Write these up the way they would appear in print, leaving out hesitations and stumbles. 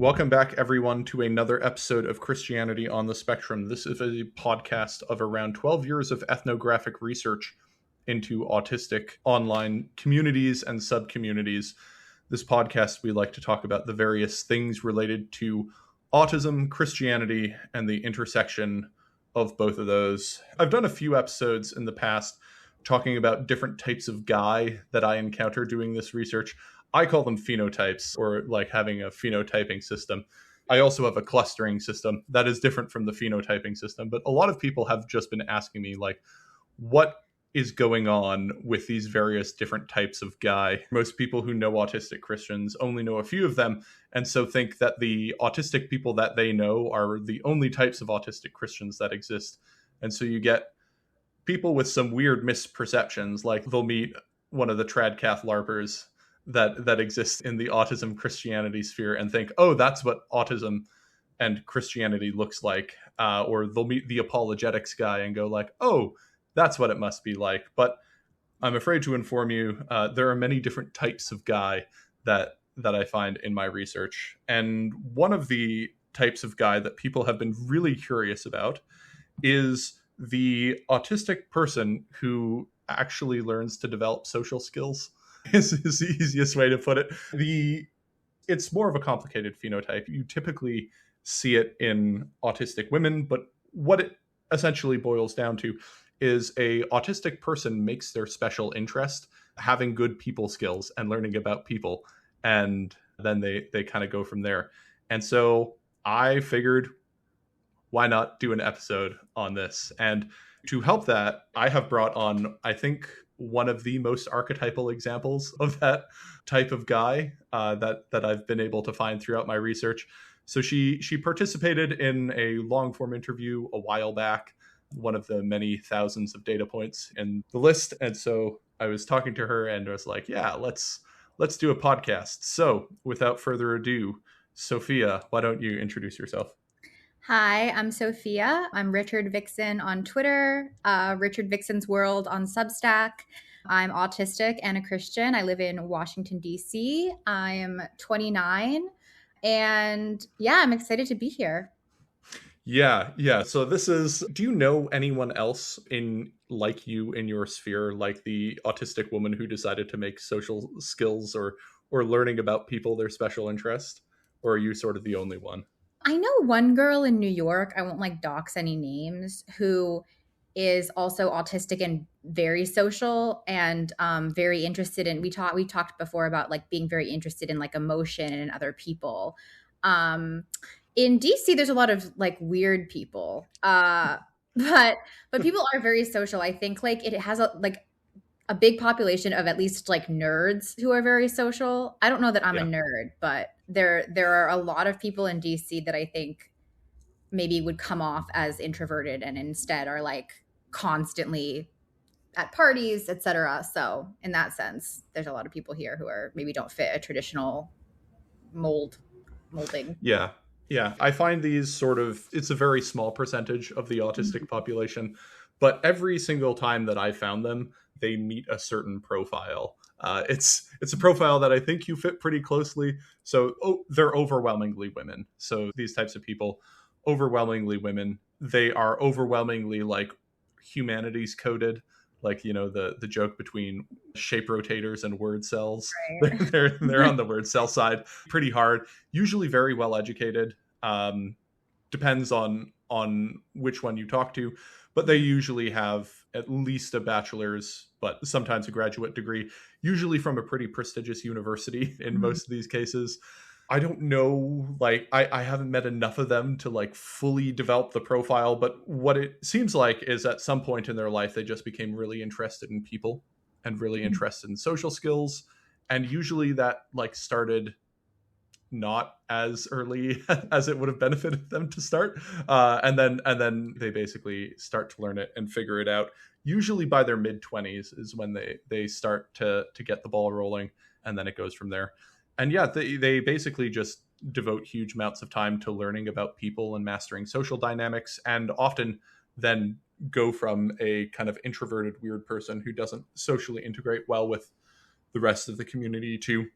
Welcome back, everyone, to another episode of Christianity on the Spectrum. This is a podcast of around 12 years of ethnographic research into autistic online communities and sub-communities. This podcast, we like to talk about the various things related to autism, Christianity, and the intersection of both of those. I've done a few episodes in the past talking about different types of guy that I encounter doing this research. I call them phenotypes, or like having a phenotyping system. I also have a clustering system that is different from the phenotyping system. But a lot of people have just been asking me, like, what is going on with these various different types of guy? Most people who know autistic Christians only know a few of them, and so think that the autistic people that they know are the only types of autistic Christians that exist. And so you get people with some weird misperceptions, like they'll meet one of the tradcath LARPers that exists in the autism Christianity sphere and think, oh, that's what autism and Christianity looks like. Or they'll meet the apologetics guy and go like, oh, that's what it must be like. But I'm afraid to inform you, there are many different types of guy that I find in my research. And one of the types of guy that people have been really curious about is the autistic person who actually learns to develop social skills. Is the easiest way to put it. It's more of a complicated phenotype. You typically see it in autistic women, but what it essentially boils down to is a autistic person makes their special interest having good people skills and learning about people, and then they kind of go from there. And so I figured, why not do an episode on this? And to help that, I have brought on, I think, one of the most archetypal examples of that type of guy that I've been able to find throughout my research. So she participated in a long form interview a while back, one of the many thousands of data points in the list. And so I was talking to her and I was like, yeah, let's do a podcast. So without further ado, Sophia, why don't you introduce yourself? Hi, I'm Sophia. I'm Richard Vixen on Twitter, Richard Vixen's World on Substack. I'm autistic and a Christian. I live in Washington, D.C. I'm 29. And yeah, I'm excited to be here. Yeah. So do you know anyone else like you in your sphere, like the autistic woman who decided to make social skills or learning about people their special interest? Or are you sort of the only one? I know one girl in New York, I won't dox any names, who is also autistic and very social and very interested in, we talked before about being very interested in emotion and in other people. In DC, there's a lot of weird people, but people are very social. I think it has a big population of at least nerds who are very social. I don't know that I'm a nerd, but there are a lot of people in DC that I think maybe would come off as introverted and instead are constantly at parties, etc. So in that sense, there's a lot of people here who are maybe don't fit a traditional molding. Yeah. I find these it's a very small percentage of the autistic population, but every single time that I found them, they meet a certain profile. It's a profile that I think you fit pretty closely. So they're overwhelmingly women. So these types of people, overwhelmingly women, they are overwhelmingly humanities coded. The joke between shape rotators and word cells. Right. They're on the word cell side pretty hard. Usually very well educated. Depends on which one you talk to, but they usually have at least a bachelor's, but sometimes a graduate degree, usually from a pretty prestigious university in most of these cases. I don't know, I haven't met enough of them to fully develop the profile, but what it seems like is at some point in their life, they just became really interested in people and really interested in social skills. And usually that started not as early as it would have benefited them to start. And then they basically start to learn it and figure it out. Usually by their mid-20s is when they start to get the ball rolling, and then it goes from there. And yeah, they basically just devote huge amounts of time to learning about people and mastering social dynamics, and often then go from a kind of introverted, weird person who doesn't socially integrate well with the rest of the community to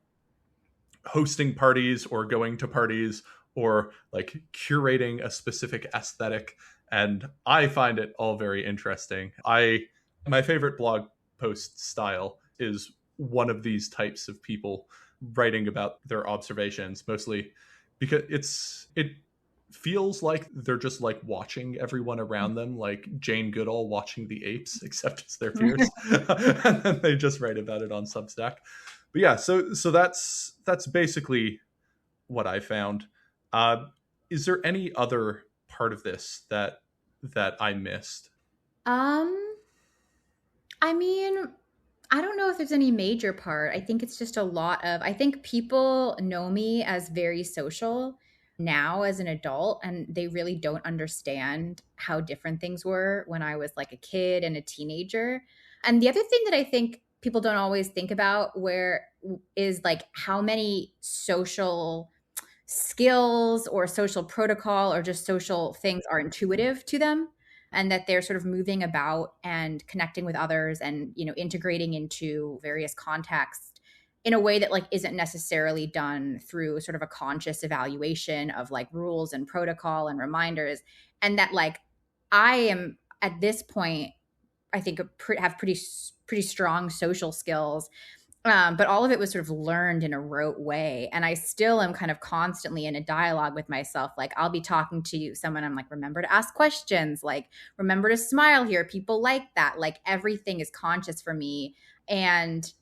hosting parties or going to parties or like curating a specific aesthetic. And I find it all very interesting. My favorite blog post style is one of these types of people writing about their observations, mostly because it feels like they're just like watching everyone around them, like Jane Goodall watching the apes, except it's their peers. And then they just write about it on Substack. But yeah, so that's basically what I found. Is there any other part of this that I missed? Um, I mean, I don't know if there's any major part. I think it's just a lot of, I think people know me as very social now as an adult, and they really don't understand how different things were when I was like a kid and a teenager. And the other thing that I think people don't always think about where is like how many social skills or social protocol or just social things are intuitive to them, and that they're sort of moving about and connecting with others and integrating into various contexts in a way that like isn't necessarily done through sort of a conscious evaluation of like rules and protocol and reminders. And that like I am at this point, I think have pretty strong social skills, but all of it was sort of learned in a rote way. And I still am kind of constantly in a dialogue with myself. Like I'll be talking to someone, I'm like, remember to ask questions, like remember to smile here. People like that. Like everything is conscious for me. And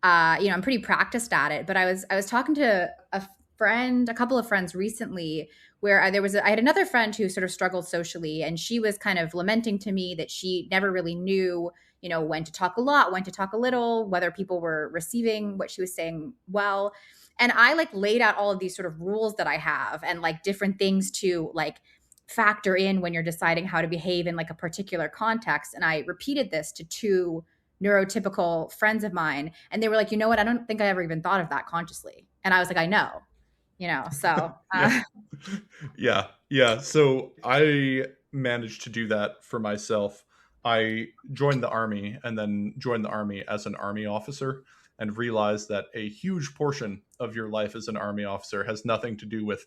I'm pretty practiced at it. But I was talking to a couple of friends recently, where I had another friend who sort of struggled socially, and she was kind of lamenting to me that she never really knew when to talk a lot, when to talk a little, whether people were receiving what she was saying well. And I like laid out all of these sort of rules that I have and like different things to like factor in when you're deciding how to behave in like a particular context. And I repeated this to two neurotypical friends of mine, and they were like, you know what, I don't think I ever even thought of that consciously. And I was like, I know, so Yeah. Yeah. So I managed to do that for myself. I joined the army and then joined the army as an army officer and realized that a huge portion of your life as an army officer has nothing to do with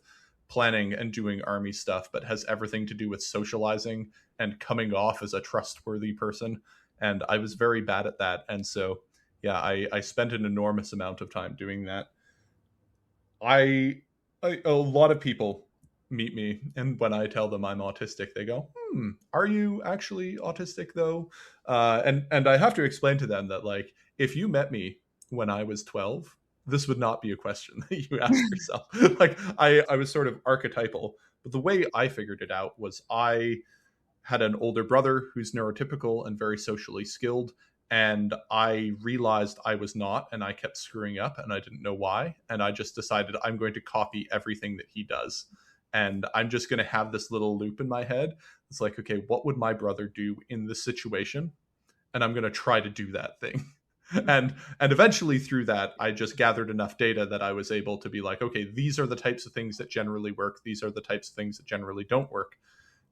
planning and doing army stuff, but has everything to do with socializing and coming off as a trustworthy person. And I was very bad at that. And so, yeah, I spent an enormous amount of time doing that. A lot of people meet me, and when I tell them I'm autistic, they go, are you actually autistic though?" And I have to explain to them that like if you met me when I was 12, this would not be a question that you ask yourself. Like I was sort of archetypal, but the way I figured it out was I had an older brother who's neurotypical and very socially skilled. And I realized I was not, and I kept screwing up, and I didn't know why. And I just decided I'm going to copy everything that he does. And I'm just going to have this little loop in my head. It's like, okay, what would my brother do in this situation? And I'm going to try to do that thing. And eventually through that, I just gathered enough data that I was able to be like, okay, these are the types of things that generally work. These are the types of things that generally don't work.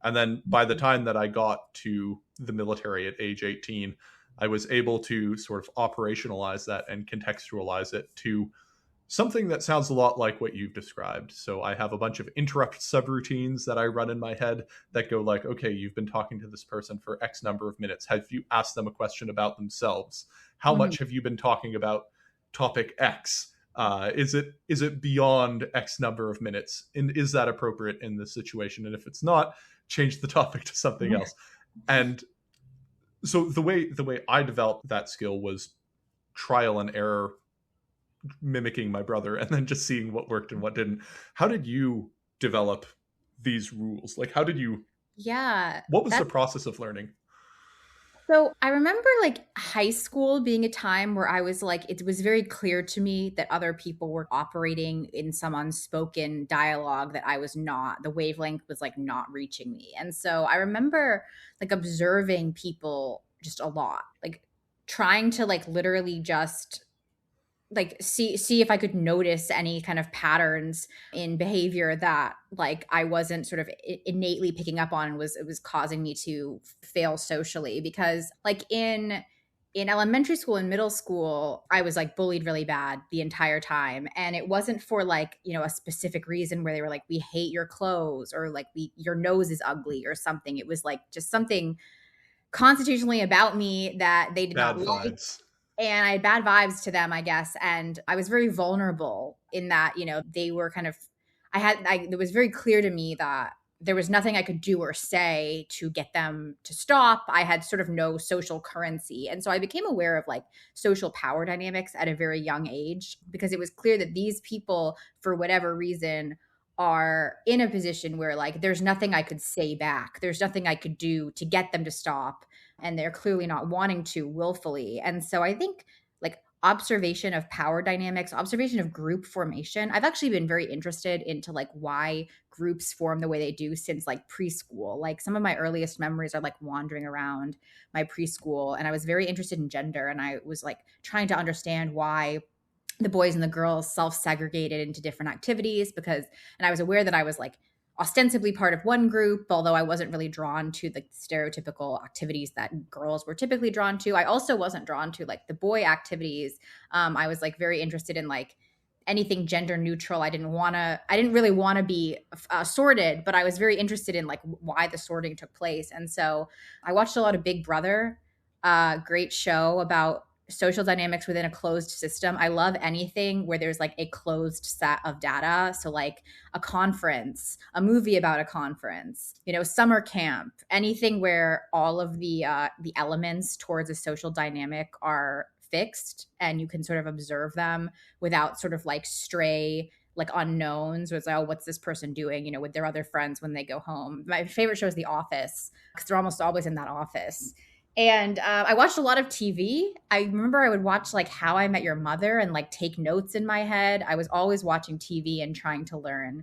And then by the time that I got to the military at age 18, I was able to sort of operationalize that and contextualize it to something that sounds a lot like what you've described. So I have a bunch of interrupt subroutines that I run in my head that go like, okay, you've been talking to this person for X number of minutes. Have you asked them a question about themselves? How Mhm. much have you been talking about topic X? Is it beyond X number of minutes? And is that appropriate in this situation? And if it's not, change the topic to something else. And so the way I developed that skill was trial and error, mimicking my brother and then just seeing what worked and what didn't. How did you develop these rules? Like Yeah, what was the that's process of learning? so I remember like high school being a time where I was like, it was very clear to me that other people were operating in some unspoken dialogue that I was not, the wavelength was like not reaching me. And so I remember like observing people just a lot, like trying to like literally just like see if I could notice any kind of patterns in behavior that like I wasn't sort of innately picking up on, and was it was causing me to fail socially. Because like in elementary school and middle school, I was like bullied really bad the entire time. And it wasn't for like, a specific reason where they were like, we hate your clothes or like your nose is ugly or something. It was like just something constitutionally about me that they did not Bad like. vibes. And I had bad vibes to them, I guess. And I was very vulnerable in that, they were kind of, it was very clear to me that there was nothing I could do or say to get them to stop. I had sort of no social currency. And so I became aware of like social power dynamics at a very young age because it was clear that these people, for whatever reason, are in a position where like there's nothing I could say back. There's nothing I could do to get them to stop. And they're clearly not wanting to willfully. And so I think like observation of power dynamics, observation of group formation. I've actually been very interested into like why groups form the way they do since like preschool. Like some of my earliest memories are like wandering around my preschool, and I was very interested in gender, and I was like trying to understand why the boys and the girls self-segregated into different activities and I was aware that I was like ostensibly part of one group, although I wasn't really drawn to the stereotypical activities that girls were typically drawn to. I also wasn't drawn to like the boy activities. I was like very interested in like anything gender neutral. I didn't really want to be sorted, but I was very interested in like why the sorting took place. And so I watched a lot of Big Brother, great show about social dynamics within a closed system. I love anything where there's like a closed set of data. So like a conference, a movie about a conference, summer camp, anything where all of the elements towards a social dynamic are fixed and you can sort of observe them without sort of like stray like unknowns where it's like, oh, what's this person doing, with their other friends when they go home. My favorite show is The Office because they're almost always in that office. And I watched a lot of TV. I remember I would watch like How I Met Your Mother and like take notes in my head. I was always watching TV and trying to learn.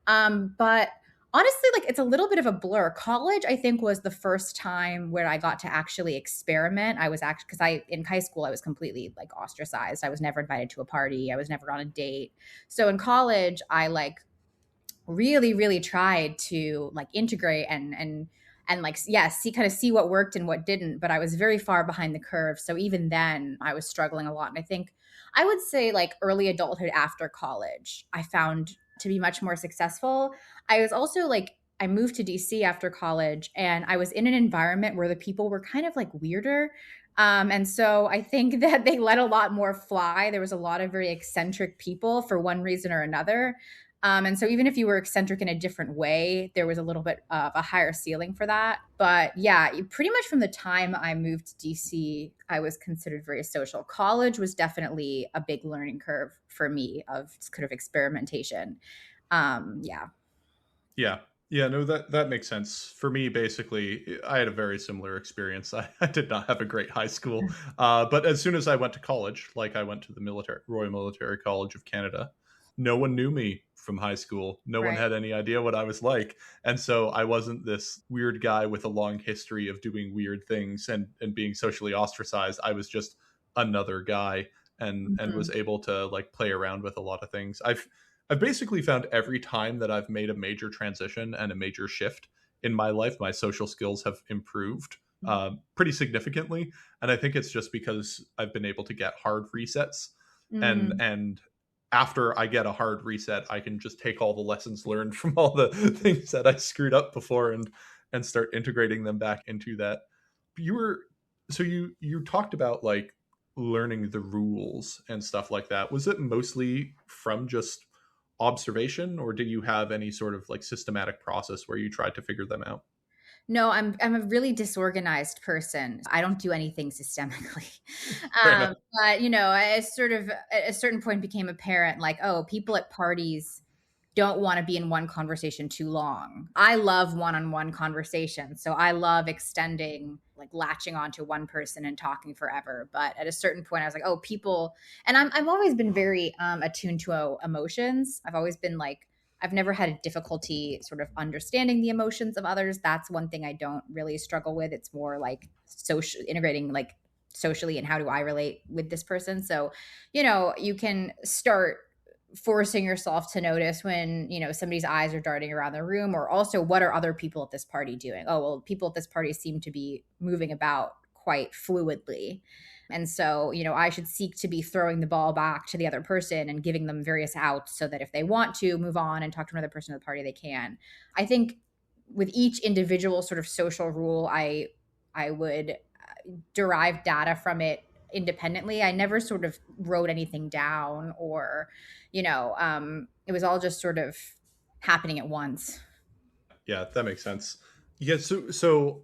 But honestly, like it's a little bit of a blur. College, I think, was the first time where I got to actually experiment. I was actually, because in high school, I was completely like ostracized. I was never invited to a party. I was never on a date. So in college, I like really, really tried to like integrate and like, yeah, see what worked and what didn't. But I was very far behind the curve. So even then I was struggling a lot. And I think I would say like early adulthood after college, I found to be much more successful. I was also like, I moved to DC after college and I was in an environment where the people were kind of like weirder. And so I think that they let a lot more fly. There was a lot of very eccentric people for one reason or another. And so even if you were eccentric in a different way, there was a little bit of a higher ceiling for that. But yeah, pretty much from the time I moved to DC, I was considered very social. College was definitely a big learning curve for me of kind of experimentation. Yeah. Yeah. Yeah, no, that makes sense. For me, basically, I had a very similar experience. I did not have a great high school. But as soon as I went to college, like I went to the Royal Military College of Canada, no one knew me from high school. No one Right. had any idea what I was like. And so I wasn't this weird guy with a long history of doing weird things and being socially ostracized. I was just another guy and Mhm. was able to like play around with a lot of things. I've basically found every time that I've made a major transition and a major shift in my life, my social skills have improved pretty significantly. And I think it's just because I've been able to get hard resets, Mm. and after I get a hard reset, I can just take all the lessons learned from all the things that I screwed up before and start integrating them back into that. You were so you talked about like learning the rules and stuff like that. Was it mostly from just observation, or did you have any sort of like systematic process where you tried to figure them out? No, I'm a really disorganized person. I don't do anything systemically. Fair enough. But I sort of at a certain point became apparent like, oh, people at parties don't want to be in one conversation too long. I love one-on-one conversations. So I love extending, like latching onto one person and talking forever. But at a certain point I was like, oh, people, and I've always been very attuned to emotions. I've always been like, I've never had a difficulty sort of understanding the emotions of others. That's one thing I don't really struggle with. It's more like social integrating like socially and how do I relate with this person. So, you can start forcing yourself to notice when somebody's eyes are darting around the room, or also what are other people at this party doing. Oh, well, people at this party seem to be moving about quite fluidly. And so, I should seek to be throwing the ball back to the other person and giving them various outs so that if they want to move on and talk to another person at the party, they can. I think with each individual sort of social rule, I would derive data from it independently. I never sort of wrote anything down or, it was all just sort of happening at once. Yeah, that makes sense. Yeah, so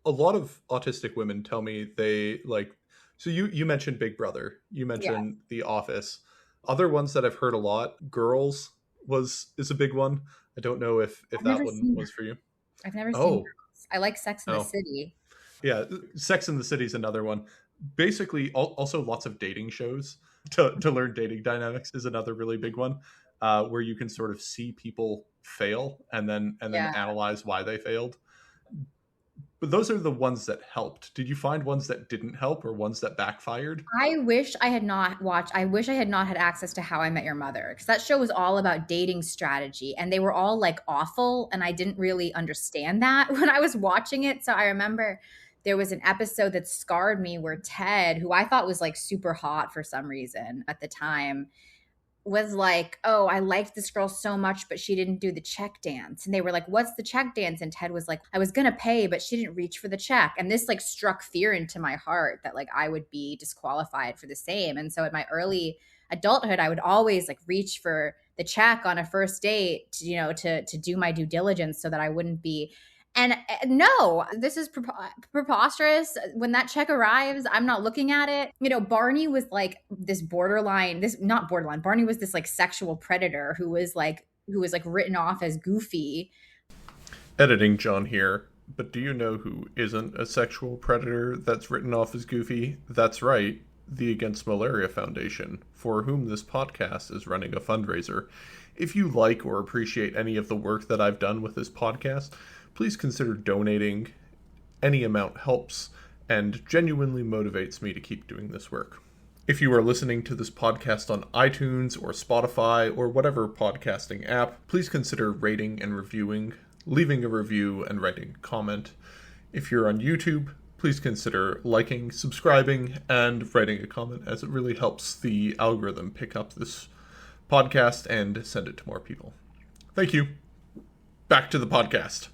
a lot of autistic women tell me they like, so you mentioned Big Brother, you Yeah. mentioned The Office. Other ones that I've heard a lot, Girls is a big one. I don't know if I've that never one seen was for you. I've never seen Oh, Girls. I like Sex in the oh. City. Yeah, Sex in the City is another one. Basically, also lots of dating shows to learn dating dynamics is another really big one, where you can sort of see people fail and then Yeah. analyze why they failed. But those are the ones that helped. Did you find ones that didn't help or ones that backfired? I wish I had not watched I wish I had not had access to How I Met Your Mother, because that show was all about dating strategy and they were all like awful and I didn't really understand that when I was watching it. So I remember there was an episode that scarred me where Ted, who I thought was like super hot for some reason at the time, was like, "Oh, I liked this girl so much, but she didn't do the check dance." And they were like, "What's the check dance?" And Ted was like, "I was gonna pay, but she didn't reach for the check." And this like struck fear into my heart that like I would be disqualified for the same. And so at my early adulthood, I would always like reach for the check on a first date, to do my due diligence so that I wouldn't be. And no, this is preposterous. When that check arrives, I'm not looking at it. Barney was like this borderline, this not borderline. Barney was this like sexual predator who was like written off as goofy. Editing John here, but do you know who isn't a sexual predator that's written off as goofy? That's right, the Against Malaria Foundation, for whom this podcast is running a fundraiser. If you like or appreciate any of the work that I've done with this podcast, please consider donating. Any amount helps and genuinely motivates me to keep doing this work. If you are listening to this podcast on iTunes or Spotify or whatever podcasting app, please consider rating and reviewing, leaving a review, and writing a comment. If you're on YouTube, please consider liking, subscribing, and writing a comment, as it really helps the algorithm pick up this podcast and send it to more people. Thank you. Back to the podcast.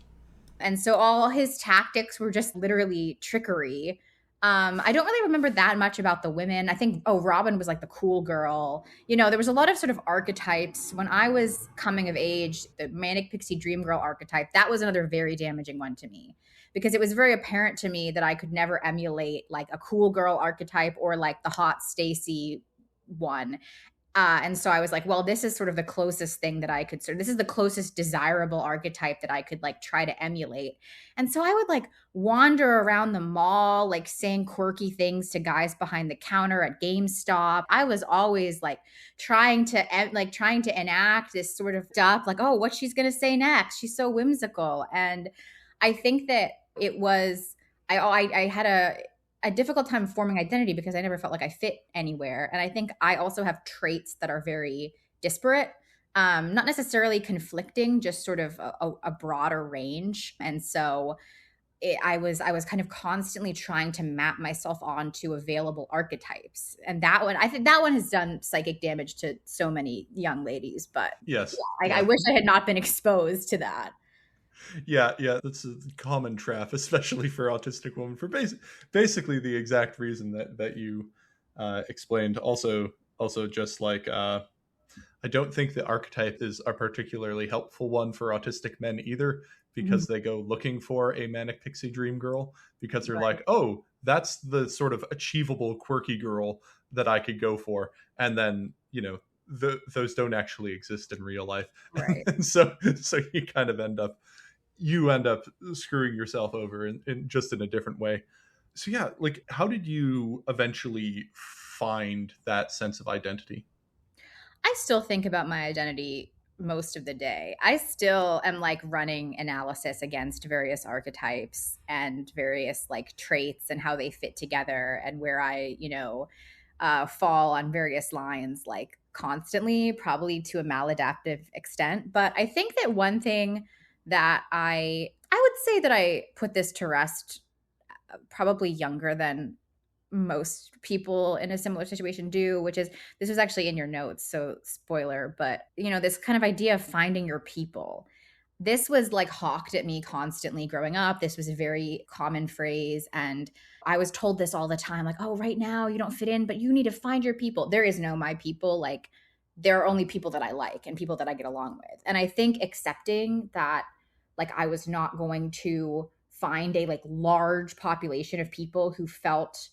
And so all his tactics were just literally trickery. I don't really remember that much about the women. I think, Robin was like the cool girl. There was a lot of sort of archetypes. When I was coming of age, the manic pixie dream girl archetype, that was another very damaging one to me, because it was very apparent to me that I could never emulate like a cool girl archetype or like the hot Stacy one. And so I was like, well, this is sort of the closest thing that I could this is the closest desirable archetype that I could like try to emulate. And so I would like wander around the mall, like saying quirky things to guys behind the counter at GameStop. I was always like trying to enact this sort of stuff, like, oh, what she's going to say next. She's so whimsical. And I think that it was, I had a difficult time forming identity because I never felt like I fit anywhere. And I think I also have traits that are very disparate, not necessarily conflicting, just sort of a broader range. And so I was kind of constantly trying to map myself onto available archetypes. And I think that one has done psychic damage to so many young ladies. But Yes. yeah, I wish I had not been exposed to that. Yeah, that's a common trap, especially for autistic women, for basically the exact reason that you explained. Also, just like I don't think the archetype is a particularly helpful one for autistic men either, because they go looking for a manic pixie dream girl because they're like, oh, that's the sort of achievable quirky girl that I could go for, and then those don't actually exist in real life, Right. and so you kind of end up screwing yourself over in just in a different way. So yeah, like, how did you eventually find that sense of identity? I still think about my identity most of the day. I still am like running analysis against various archetypes and various like traits and how they fit together and where I, fall on various lines, like constantly, probably to a maladaptive extent. But I think that one thing that I would say that I put this to rest probably younger than most people in a similar situation do, which is, this was actually in your notes, so spoiler, but this kind of idea of finding your people. This was like hawked at me constantly growing up. This was a very common phrase. And I was told this all the time, like, oh, right now you don't fit in, but you need to find your people. There is no my people. Like, there are only people that I like and people that I get along with. And I think accepting that, like, I was not going to find a like large population of people who felt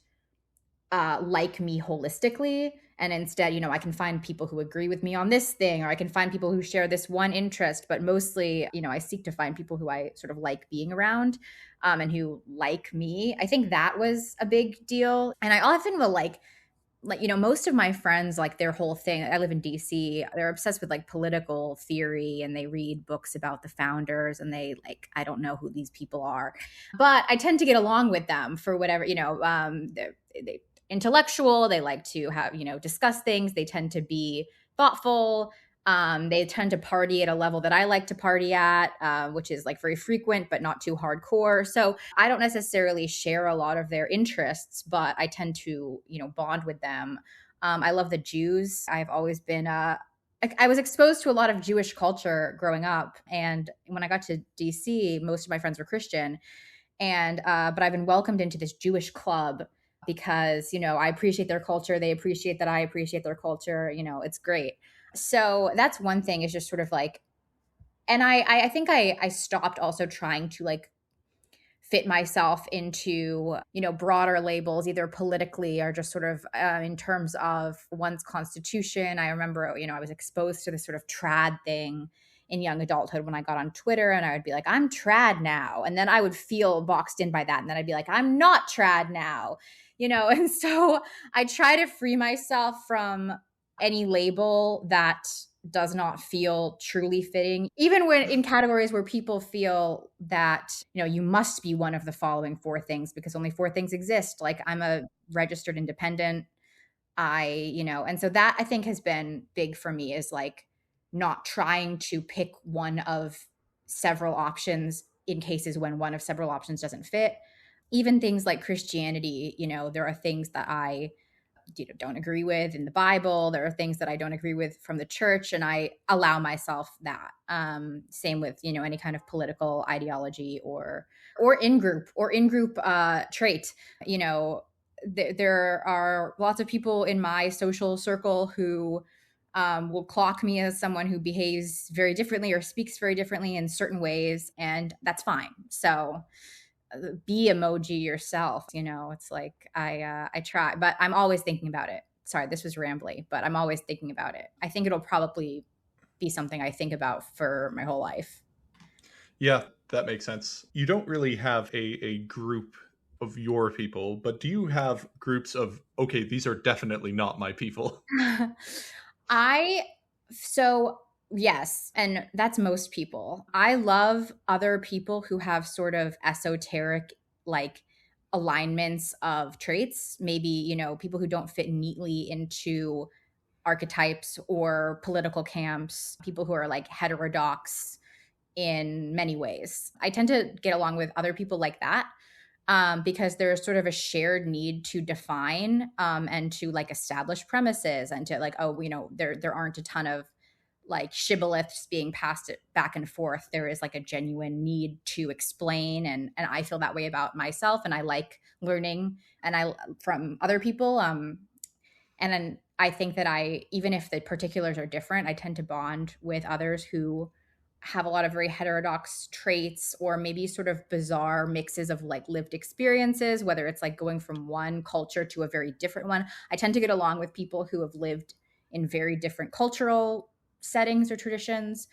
like me holistically, and instead I can find people who agree with me on this thing, or I can find people who share this one interest, but mostly I seek to find people who I sort of like being around, and who like me. I think that was a big deal. And I often will like most of my friends, like their whole thing, I live in DC, they're obsessed with like political theory, and they read books about the founders, and they like, I don't know who these people are, but I tend to get along with them for whatever, they intellectual, they like to have, discuss things, they tend to be thoughtful, they tend to party at a level that I like to party at, which is like very frequent, but not too hardcore. So I don't necessarily share a lot of their interests, but I tend to, bond with them. I love the Jews. I've always been I was exposed to a lot of Jewish culture growing up. And when I got to DC, most of my friends were Christian. And, but I've been welcomed into this Jewish club because, I appreciate their culture. They appreciate that I appreciate their culture. It's great. So that's one thing, is just sort of like, and I think I stopped also trying to like fit myself into, broader labels, either politically or just sort of in terms of one's constitution. I remember, I was exposed to this sort of trad thing in young adulthood when I got on Twitter, and I would be like, I'm trad now. And then I would feel boxed in by that. And then I'd be like, I'm not trad now, and so I try to free myself from any label that does not feel truly fitting, even when in categories where people feel that, you must be one of the following four things because only four things exist. Like, I'm a registered independent. And so that I think has been big for me, is like not trying to pick one of several options in cases when one of several options doesn't fit. Even things like Christianity, there are things that I don't agree with in the Bible. There are things that I don't agree with from the church, and I allow myself that. Same with any kind of political ideology or in group trait. There are lots of people in my social circle who will clock me as someone who behaves very differently or speaks very differently in certain ways, and that's fine. So be emoji yourself. It's like I try, but I'm always thinking about it. Sorry, this was rambly, but I'm always thinking about it. I think it'll probably be something I think about for my whole life. Yeah, that makes sense. You don't really have a group of your people, but do you have groups of, okay, these are definitely not my people? I so yes, and that's most people. I love other people who have sort of esoteric like alignments of traits, maybe, people who don't fit neatly into archetypes or political camps, people who are like heterodox in many ways. I tend to get along with other people like that, because there's sort of a shared need to define, and to like establish premises, and to like, oh, there aren't a ton of like shibboleths being passed it back and forth. There is like a genuine need to explain, and I feel that way about myself, and I like learning and I from other people. And then I think that even if the particulars are different, I tend to bond with others who have a lot of very heterodox traits, or maybe sort of bizarre mixes of like lived experiences, whether it's like going from one culture to a very different one. I tend to get along with people who have lived in very different cultural settings or traditions.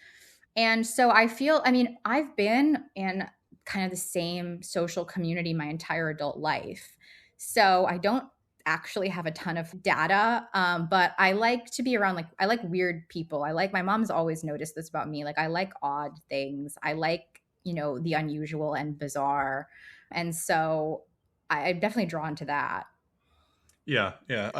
And so I've been in kind of the same social community my entire adult life. So I don't actually have a ton of data, but I like to be around, like, I like weird people. My mom's always noticed this about me. Like, I like odd things. I like, the unusual and bizarre. And so I'm definitely drawn to that. Yeah, yeah.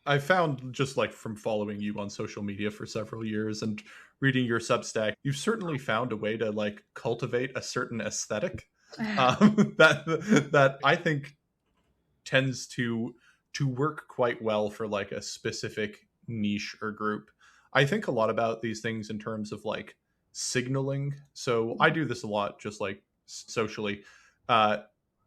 I found, just like from following you on social media for several years and reading your Substack, you've certainly found a way to like cultivate a certain aesthetic. That I think tends to work quite well for like a specific niche or group. I think a lot about these things in terms of like signaling. So I do this a lot, just like socially, uh,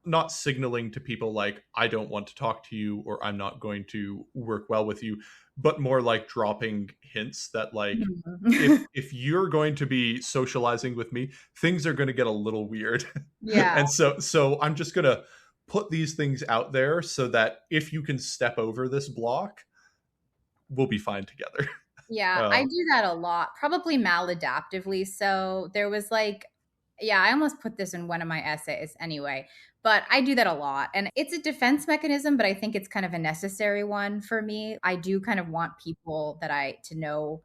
not signaling to people like I don't want to talk to you or I'm not going to work well with you, but more like dropping hints that like Mhm. if you're going to be socializing with me, things are going to get a little weird. Yeah. And so I'm just going to put these things out there so that if you can step over this block, we'll be fine together. Yeah, I Uh, do that a lot, probably maladaptively. So there was like, yeah, I almost put this in one of my essays anyway, but I do that a lot. And it's a defense mechanism, but I think it's kind of a necessary one for me. I do kind of want people that I to know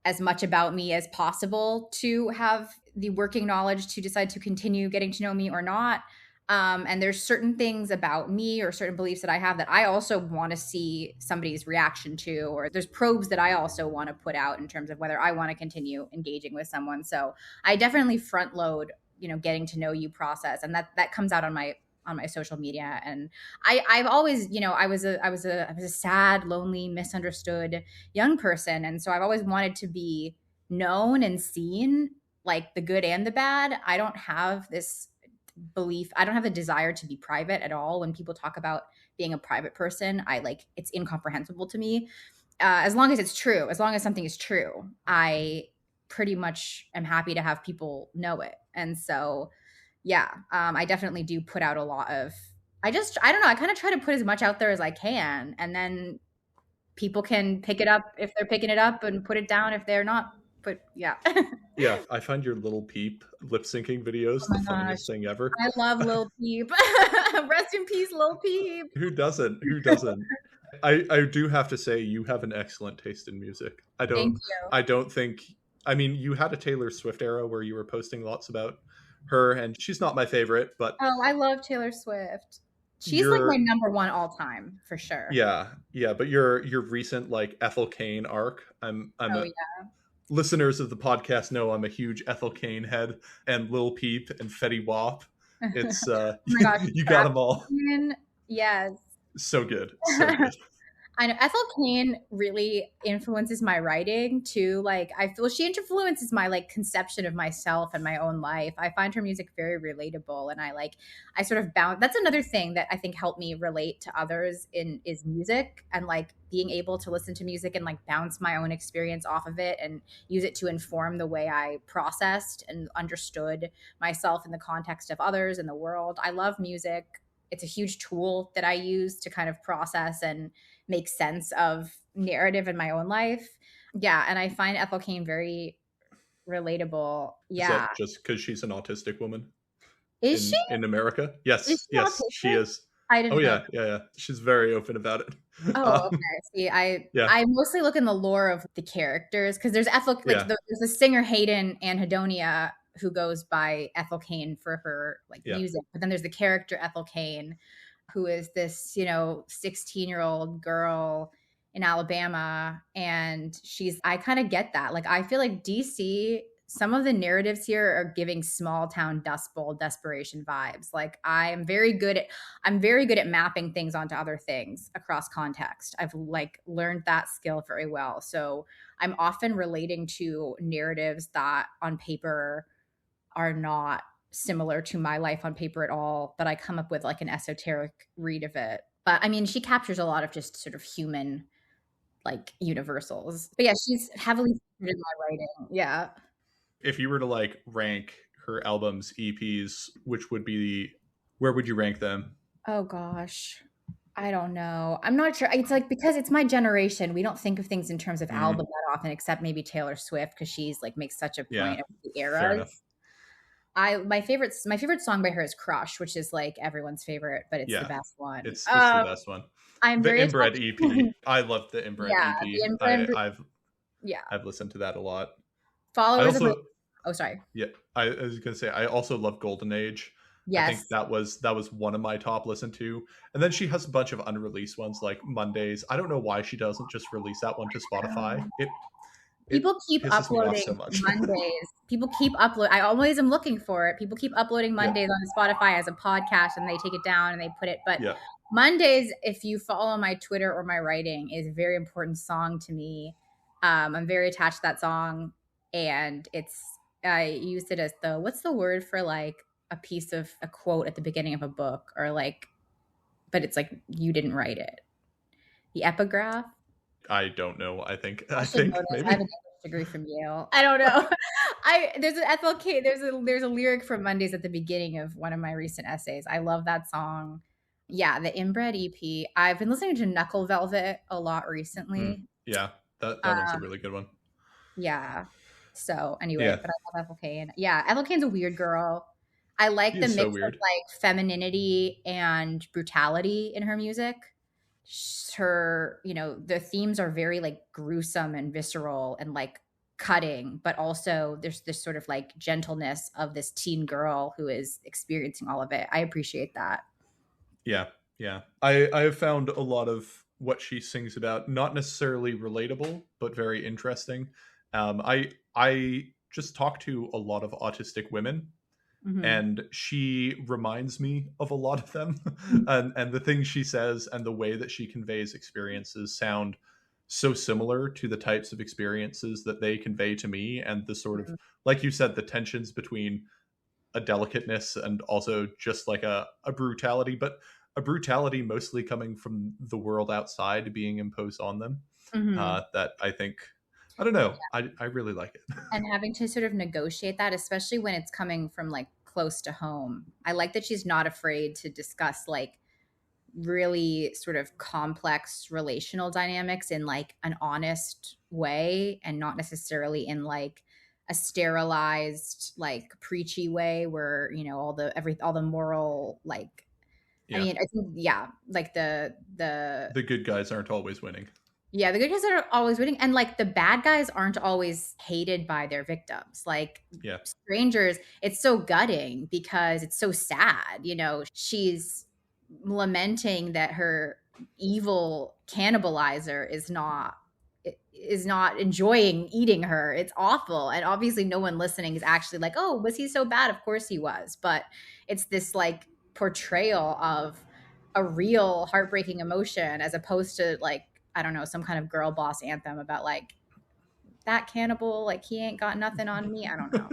as much about me as possible to have the working knowledge to decide to continue getting to know me or not. And there's certain things about me or certain beliefs that I have that I also want to see somebody's reaction to, or there's probes that I also want to put out in terms of whether I want to continue engaging with someone. So I definitely front load, getting to know you process, and that comes out on my social media. And I've always, I was a sad, lonely, misunderstood young person. And so I've always wanted to be known and seen, like the good and the bad. I don't have this belief, I don't have a desire to be private at all. When people talk about being a private person, it's incomprehensible to me. As long as it's true, as long as something is true, I pretty much am happy to have people know it. And so, yeah, I definitely do put out a lot of, I don't know, I kind of try to put as much out there as I can. And then people can pick it up if they're picking it up and put it down if they're not. But yeah. Oh yeah, I find your little peep lip syncing videos the my funniest gosh. thing ever. I love Lil Peep. Rest in peace, Lil Peep. Who doesn't? Who doesn't? I do have to say you have an excellent taste in music. Thank you. I don't think I mean you had a Taylor Swift era where you were posting lots about her and she's not my favorite, but Oh, I love Taylor Swift. She's like my your number one all time for sure. yeah, but your recent like Ethel Cain arc, I'm Oh a yeah. listeners of the podcast know I'm a huge Ethel Cain head and Lil Peep and Fetty Wap. It's Oh my gosh, you got Trap them all. Queen. Yes. So good. So good. I know Ethel Cain really influences my writing too. Like I feel she influences my like conception of myself and my own life. I find her music very relatable, and I sort of bound. That's another thing that I think helped me relate to others in is music, and like being able to listen to music and like bounce my own experience off of it and use it to inform the way I processed and understood myself in the context of others and the world. I love music. It's a huge tool that I use to kind of process and make sense of narrative in my own life. Yeah, and I find Ethel Cain very relatable. Is Yeah. that just because she's an autistic woman Is she? in America? Is Yes, she yes, she autistic? is. I Oh didn't know. yeah, yeah, yeah. She's very open about it. Oh, okay. See, I Yeah, I mostly look in the lore of the characters because there's Ethel, like yeah, there's the singer Hayden Anhedonia who goes by Ethel Cain for her like yeah. music, but then there's the character Ethel Cain, who is this 16-year-old girl in Alabama, and I kind of get that. Like I feel like DC. Some of the narratives here are giving small town Dust Bowl desperation vibes. Like I'm very good at mapping things onto other things across context. I've like learned that skill very well. So I'm often relating to narratives that on paper are not similar to my life on paper at all, but I come up with like an esoteric read of it. But I mean, she captures a lot of just sort of human like universals. But yeah, she's heavily featured in my writing. Yeah. If you were to like rank her albums, EPs, which would be where would you rank them? Oh gosh. I don't know. I'm not sure. It's like because it's my generation, we don't think of things in terms of album Mm, that often, except maybe Taylor Swift because she's like makes such a yeah, point of the fair enough. eras. I my favorite song by her is Crush, which is like everyone's favorite, but it's the Yeah, best one. it's the best one. I'm The very Inbred attached. EP. I love the Inbred Yeah, the EP. inbred. Yeah, I've listened to that a lot. I followers of my. also Oh, sorry. yeah, I was gonna say I also love Golden Age. I think Yes. that was one of my top listened to. And then she has a bunch of unreleased ones like Mondays. I don't know why she doesn't just release that one to Spotify. It People keep pisses me off so uploading much. Mondays. People keep upload. I always am looking for it. People keep uploading Yeah. Mondays on Spotify as a podcast, and they take it down and they put it. But Yeah. Mondays, if you follow my Twitter or my writing, is a very important song to me. I'm very attached to that song, and I used it as what's the word for like a piece of a quote at the beginning of a book, or like, but it's like you didn't write it. The epigraph. I don't know. I I think should know this. I have maybe. an English degree from Yale. I don't know. There's an FLK. There's a lyric from Mondays at the beginning of one of my recent essays. I love that song. Yeah, the Inbred EP. I've been listening to Knuckle Velvet a lot recently. Yeah, that one's a Um, really good one. yeah. So anyway, Yeah, but I love FLK, and yeah, FLK's a weird girl. I she like the is so mix of weird. like femininity and brutality in her music. Her, the themes are very like gruesome and visceral and like cutting, but also there's this sort of like gentleness of this teen girl who is experiencing all of it. I appreciate that. Yeah, yeah. I have found a lot of what she sings about not necessarily relatable, but very interesting. I just talk to a lot of autistic women, Mm-hmm. and she reminds me of a lot of them. And the things she says and the way that she conveys experiences sound so similar to the types of experiences that they convey to me, and the sort of, like you said, the tensions between a delicateness and also just like a brutality, but a brutality mostly coming from the world outside being imposed on them. Mm-hmm. That I think, I don't know, I really like it. And having to sort of negotiate that, especially when it's coming from like close to home. I like that she's not afraid to discuss like really sort of complex relational dynamics in like an honest way, and not necessarily in like a sterilized like preachy way where all the moral like, I Yeah, mean, I think, yeah, like the the good guys aren't always winning. yeah, the good guys are always winning, and like the bad guys aren't always hated by their victims. Like Yeah, strangers, it's so gutting because it's so sad. She's lamenting that her evil cannibalizer is not enjoying eating her. It's awful, and obviously, no one listening is actually like, "Oh, was he so bad?" Of course he was, but it's this like portrayal of a real heartbreaking emotion as opposed to like, I don't know, some kind of girl boss anthem about like that cannibal, like he ain't got nothing on me. I don't know.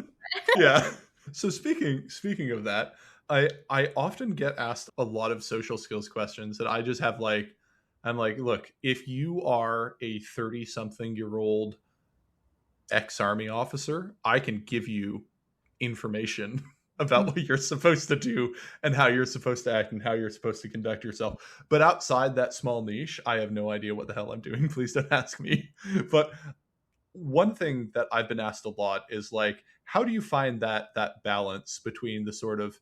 yeah. So speaking of that, I often get asked a lot of social skills questions that I just have like, I'm like, look, if you are a 30 something year old ex-army officer, I can give you information about what you're supposed to do and how you're supposed to act and how you're supposed to conduct yourself. But outside that small niche, I have no idea what the hell I'm doing. Please don't ask me. But one thing that I've been asked a lot is like, how do you find that balance between the sort of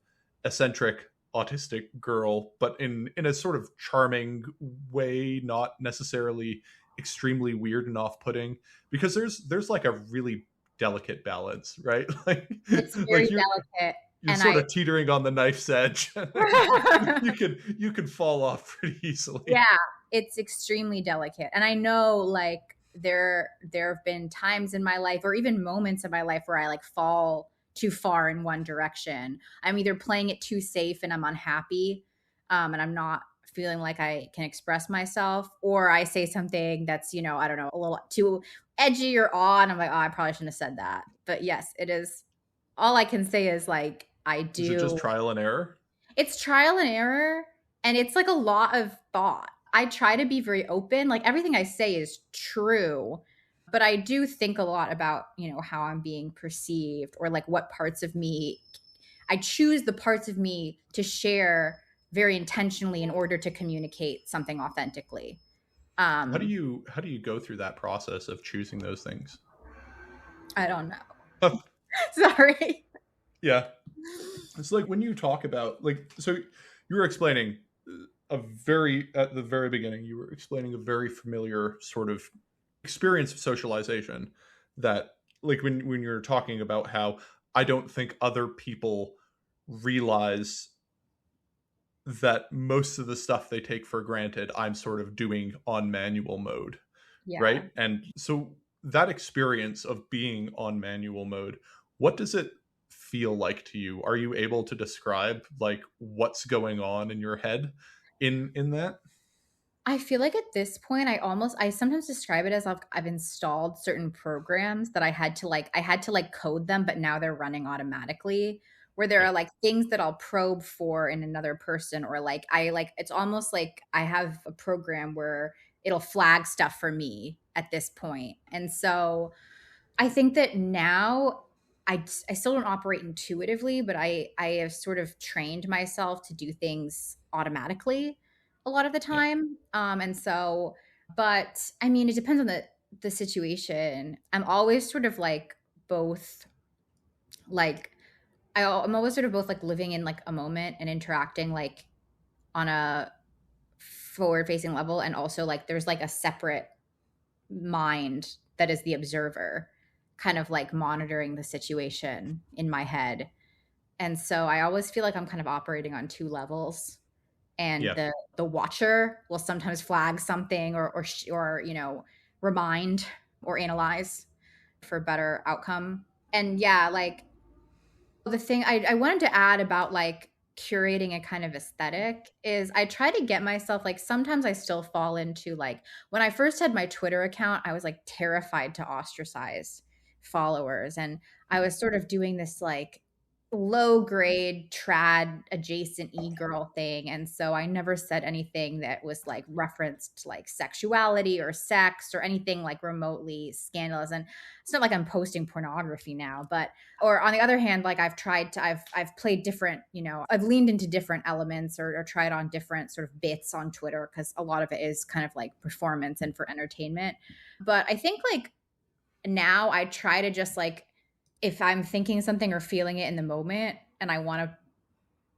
eccentric autistic girl, but in a sort of charming way, not necessarily extremely weird and off-putting? Because there's like a really delicate balance, right? It's Like very delicate. you're And sort of teetering on the knife's edge. I, You can fall off pretty easily. yeah, it's extremely delicate. And I know like there have been times in my life or even moments in my life where I like fall too far in one direction. I'm either playing it too safe and I'm unhappy, and I'm not feeling like I can express myself, or I say something that's, I don't know, a little too edgy or odd. And I'm like, oh, I probably shouldn't have said that. But yes, it is. All I can say is like, I Is it just do. trial and error? It's trial and error, and it's like a lot of thought. I try to be very open. Like everything I say is true, but I do think a lot about, how I'm being perceived, or like what parts of me I choose the parts of me to share very intentionally in order to communicate something authentically. Um, How do you go through that process of choosing those things? I don't know. Sorry. Yeah. It's like when you talk about like, so you were explaining a very at the very beginning you were explaining a very familiar sort of experience of socialization, that like when you're talking about how I don't think other people realize that most of the stuff they take for granted I'm sort of doing on manual mode, Yeah. right? And so that experience of being on manual mode, what does it feel like to you? Are you able to describe like what's going on in your head in that? I feel like at this point, I sometimes describe it as I've installed certain programs that I had to like code them, but now they're running automatically. Where there Yeah. are like things that I'll probe for in another person, or like I like it's almost like I have a program where it'll flag stuff for me at this point. And so I think that now I still don't operate intuitively, but I have sort of trained myself to do things automatically a lot of the Yeah. time. And so, but I mean, it depends on the situation. I'm always sort of like both, like I'm always sort of both like living in like a moment and interacting like on a forward facing level, and also like there's like a separate mind that is the observer, kind of like monitoring the situation in my head. And so I always feel like I'm kind of operating on two levels. And Yeah. the watcher will sometimes flag something, or remind or analyze for better outcome. And yeah, like the thing I wanted to add about like curating a kind of aesthetic is I try to get myself, like sometimes I still fall into like, when I first had my Twitter account, I was like terrified to ostracize followers. And I was sort of doing this like low grade trad adjacent e-girl thing. And so I never said anything that was like referenced like sexuality or sex or anything like remotely scandalous. And it's not like I'm posting pornography now, but or on the other hand, like I've played different, I've leaned into different elements, or tried on different sort of bits on Twitter, because a lot of it is kind of like performance and for entertainment. But I think like now I try to just like, if I'm thinking something or feeling it in the moment and I want to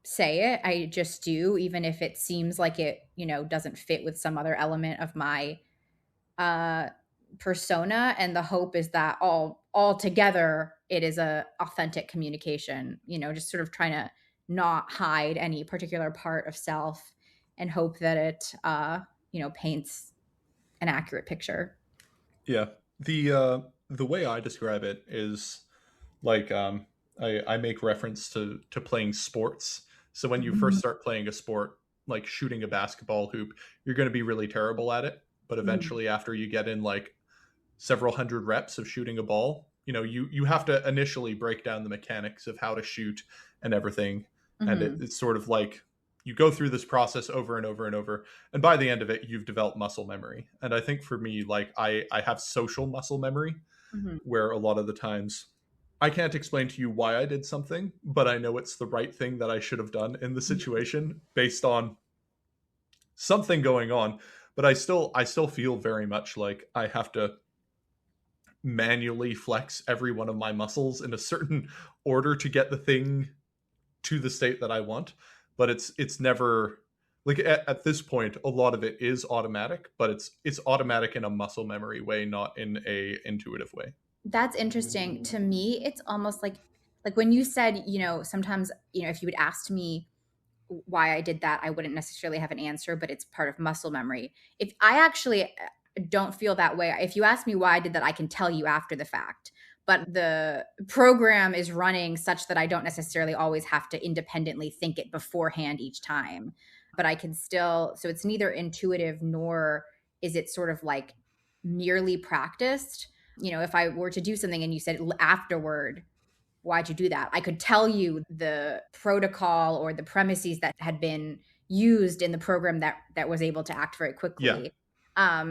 say it, I just do, even if it seems like it, doesn't fit with some other element of my uh persona. And the hope is that all together it is a authentic communication, just sort of trying to not hide any particular part of self, and hope that it paints an accurate picture. Yeah. The way I describe it is like I make reference to playing sports. So when you first Mhm. start playing a sport, like shooting a basketball hoop, you're going to be really terrible at it. But Mhm. eventually, after you get in like several hundred reps of shooting a ball, you have to initially break down the mechanics of how to shoot and everything. And Mhm. it's sort of like you go through this process over and over and over, and by the end of it you've developed muscle memory. And I think for me, like I have social muscle memory, Mhm. where a lot of the times I can't explain to you why I did something, but I know it's the right thing that I should have done in the Mhm. situation based on something going on. But I still feel very much like I have to manually flex every one of my muscles in a certain order to get the thing to the state that I want. But it's never like at this point a lot of it is automatic, but it's automatic in a muscle memory way, not in a intuitive way. That's interesting. To me, it's almost like when you said, sometimes, if you would ask me why I did that, I wouldn't necessarily have an answer, but it's part of muscle memory. If I actually don't feel that way, if you ask me why I did that, I can tell you after the fact. But the program is running such that I don't necessarily always have to independently think it beforehand each time. But I can still, so it's neither intuitive nor is it sort of like merely practiced. If I were to do something and you said afterward, why'd you do that? I could tell you the protocol or the premises that had been used in the program that was able to act very Yeah. quickly.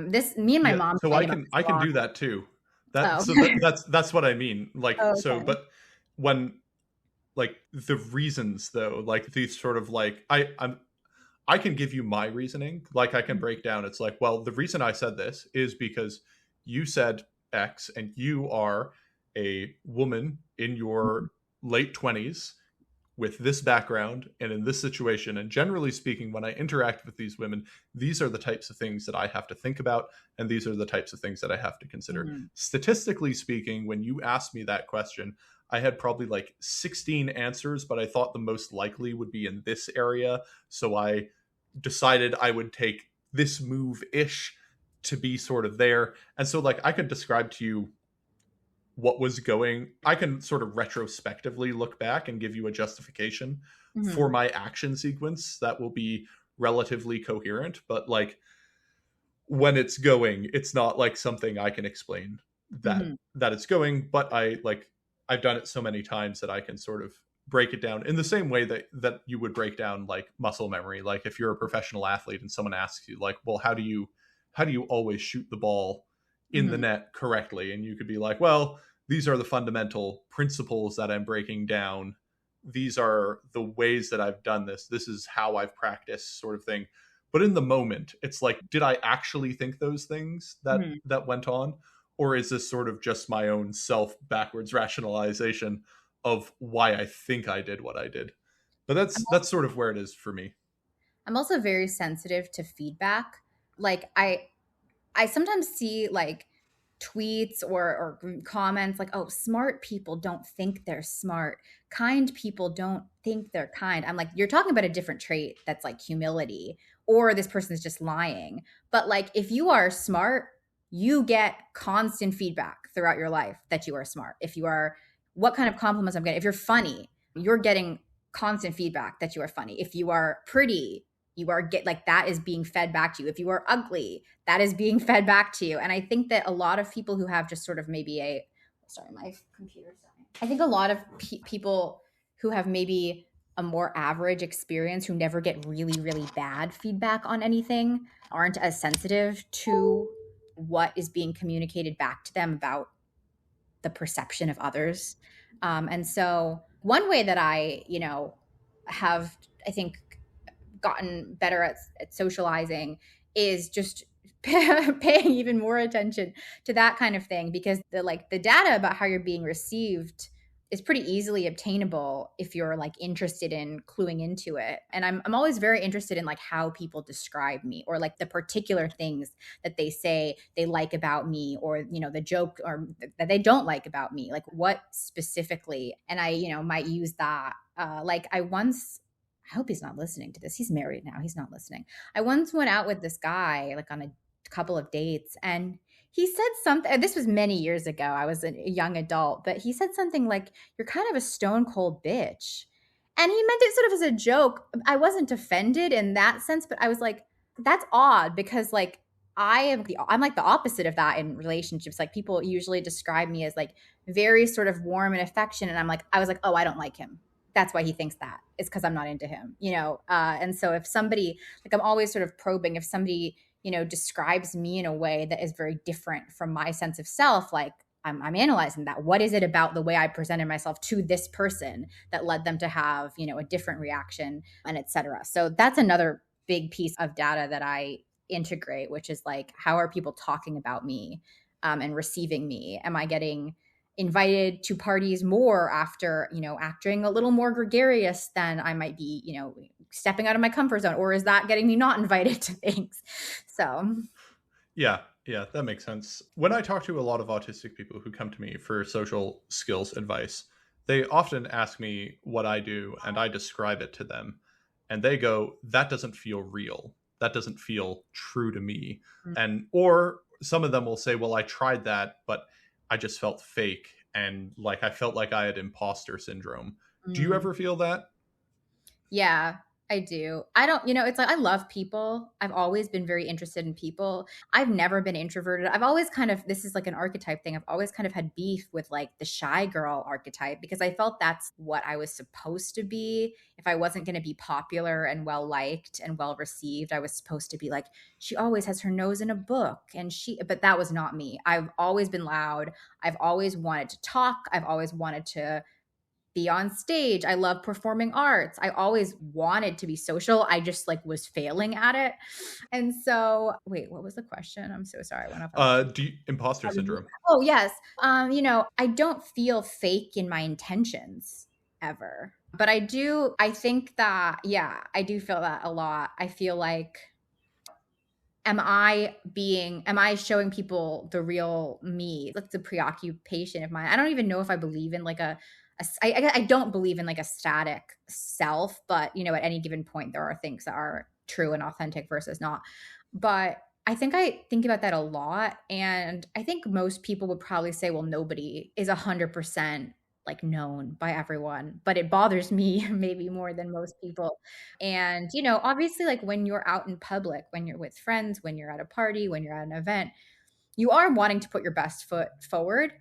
This Me and my Yeah, mom so fight I about can this I a can lot. do that too. That Oh. so that, that's what I mean. Like Oh, so, okay. but when like the reasons though, like these sort of like I can give you my reasoning. Like I can break down. It's like, well, the reason I said this is because you said X, and you are a woman in your late 20s with this background and in this situation. And generally speaking, when I interact with these women, these are the types of things that I have to think about, and these are the types of things that I have to consider. Mhm. Statistically speaking, when you asked me that question, I had probably like 16 answers, but I thought the most likely would be in this area. So I decided I would take this move ish to be sort of there. And so like I could describe to you what was going, I can sort of retrospectively look back and give you a justification for Mhm. my action sequence that will be relatively coherent, but like when it's going, it's not like something I can explain that Mhm. it's going, but I've done it so many times that I can sort of break it down in the same way that you would break down like muscle memory. Like if you're a professional athlete and someone asks you like, well, how do you always shoot the ball in the Mhm. net correctly? And you could be like, well, these are the fundamental principles that I'm breaking down. These are the ways that I've done this. This is how I've practiced, sort of thing. But in the moment, it's like, did I actually think those things Mhm. that went on? Or is this sort of just my own self backwards rationalization of why I think I did what I did? But I'm that's sort of where it is for me. I'm also very sensitive to feedback. Like I sometimes see like tweets or comments like, "Oh, smart people don't think they're smart. Kind people don't think they're kind." I'm like, "You're talking about a different trait that's like humility, or this person's just lying." But like, if you are smart, you get constant feedback throughout your life that you are smart. If you are, what kind of compliments I'm getting? If you're funny, you're getting constant feedback that you are funny. If you are pretty, you are get like that is being fed back to you. If you are ugly, that is being fed back to you. And I think that a lot of people who have just sort of maybe a, sorry, my computer's dying. I think a lot of people who have maybe a more average experience, who never get really, really bad feedback on anything, aren't as sensitive to what is being communicated back to them about the perception of others. And so, one way that I, have, I think, gotten better at socializing is just paying even more attention to that kind of thing, because the data about how you're being received is pretty easily obtainable if you're like interested in cluing into it. And I'm always very interested in like how people describe me, or like the particular things that they say they like about me, or the joke or that they don't like about me, like what specifically. And I might use that. Like I once, I hope he's not listening to this. He's married now. He's not listening. I once went out with this guy like on a couple of dates, and he said something. This was many years ago. I was a young adult, but he said something like, "You're kind of a stone cold bitch." And he meant it sort of as a joke. I wasn't offended in that sense, but I was like, that's odd, because like I'm like the opposite of that in relationships. Like people usually describe me as like very sort of warm and affectionate, and I was like, "Oh, I don't like him. That's why he thinks that. It's because I'm not into him." And so if somebody, like, I'm always sort of probing, if somebody describes me in a way that is very different from my sense of self, like I'm analyzing that. What is it about the way I presented myself to this person that led them to have a different reaction, and etc. So that's another big piece of data that I integrate, which is like, how are people talking about me, and receiving me? Am I getting invited to parties more after acting a little more gregarious than I might be stepping out of my comfort zone, or is that getting me not invited to things? So Yeah, yeah, that makes sense. When I talk to a lot of autistic people who come to me for social skills advice, they often ask me what I do and I describe it to them. And they go, that doesn't feel real. That doesn't feel true to me. And, or some of them will say, well, I tried that, but I just felt fake. And like, I felt like I had imposter syndrome. Do you mm. ever feel that? Yeah, I do. I don't, it's like I love people. I've always been very interested in people. I've never been introverted. I've always kind of, this is like an archetype thing. I've always kind of had beef with like the shy girl archetype, because I felt that's what I was supposed to be. If I wasn't going to be popular and well liked and well received, I was supposed to be like, she always has her nose in a book. But that was not me. I've always been loud. I've always wanted to talk. I've always wanted to be on stage. I love performing arts. I always wanted to be social. I just like was failing at it. And so, wait, what was the question? I'm so sorry. I went off on Imposter syndrome? Oh, yes. I don't feel fake in my intentions ever. But I think that, yeah, I do feel that a lot. I feel like, am I showing people the real me? That's a preoccupation of mine. I don't even know if I believe in like I don't believe in like a static self, but at any given point there are things that are true and authentic versus not. But I think I think about that a lot, and I think most people would probably say, well, nobody is 100% like known by everyone, but it bothers me maybe more than most people. And, obviously like when you're out in public, when you're with friends, when you're at a party, when you're at an event, you are wanting to put your best foot forward.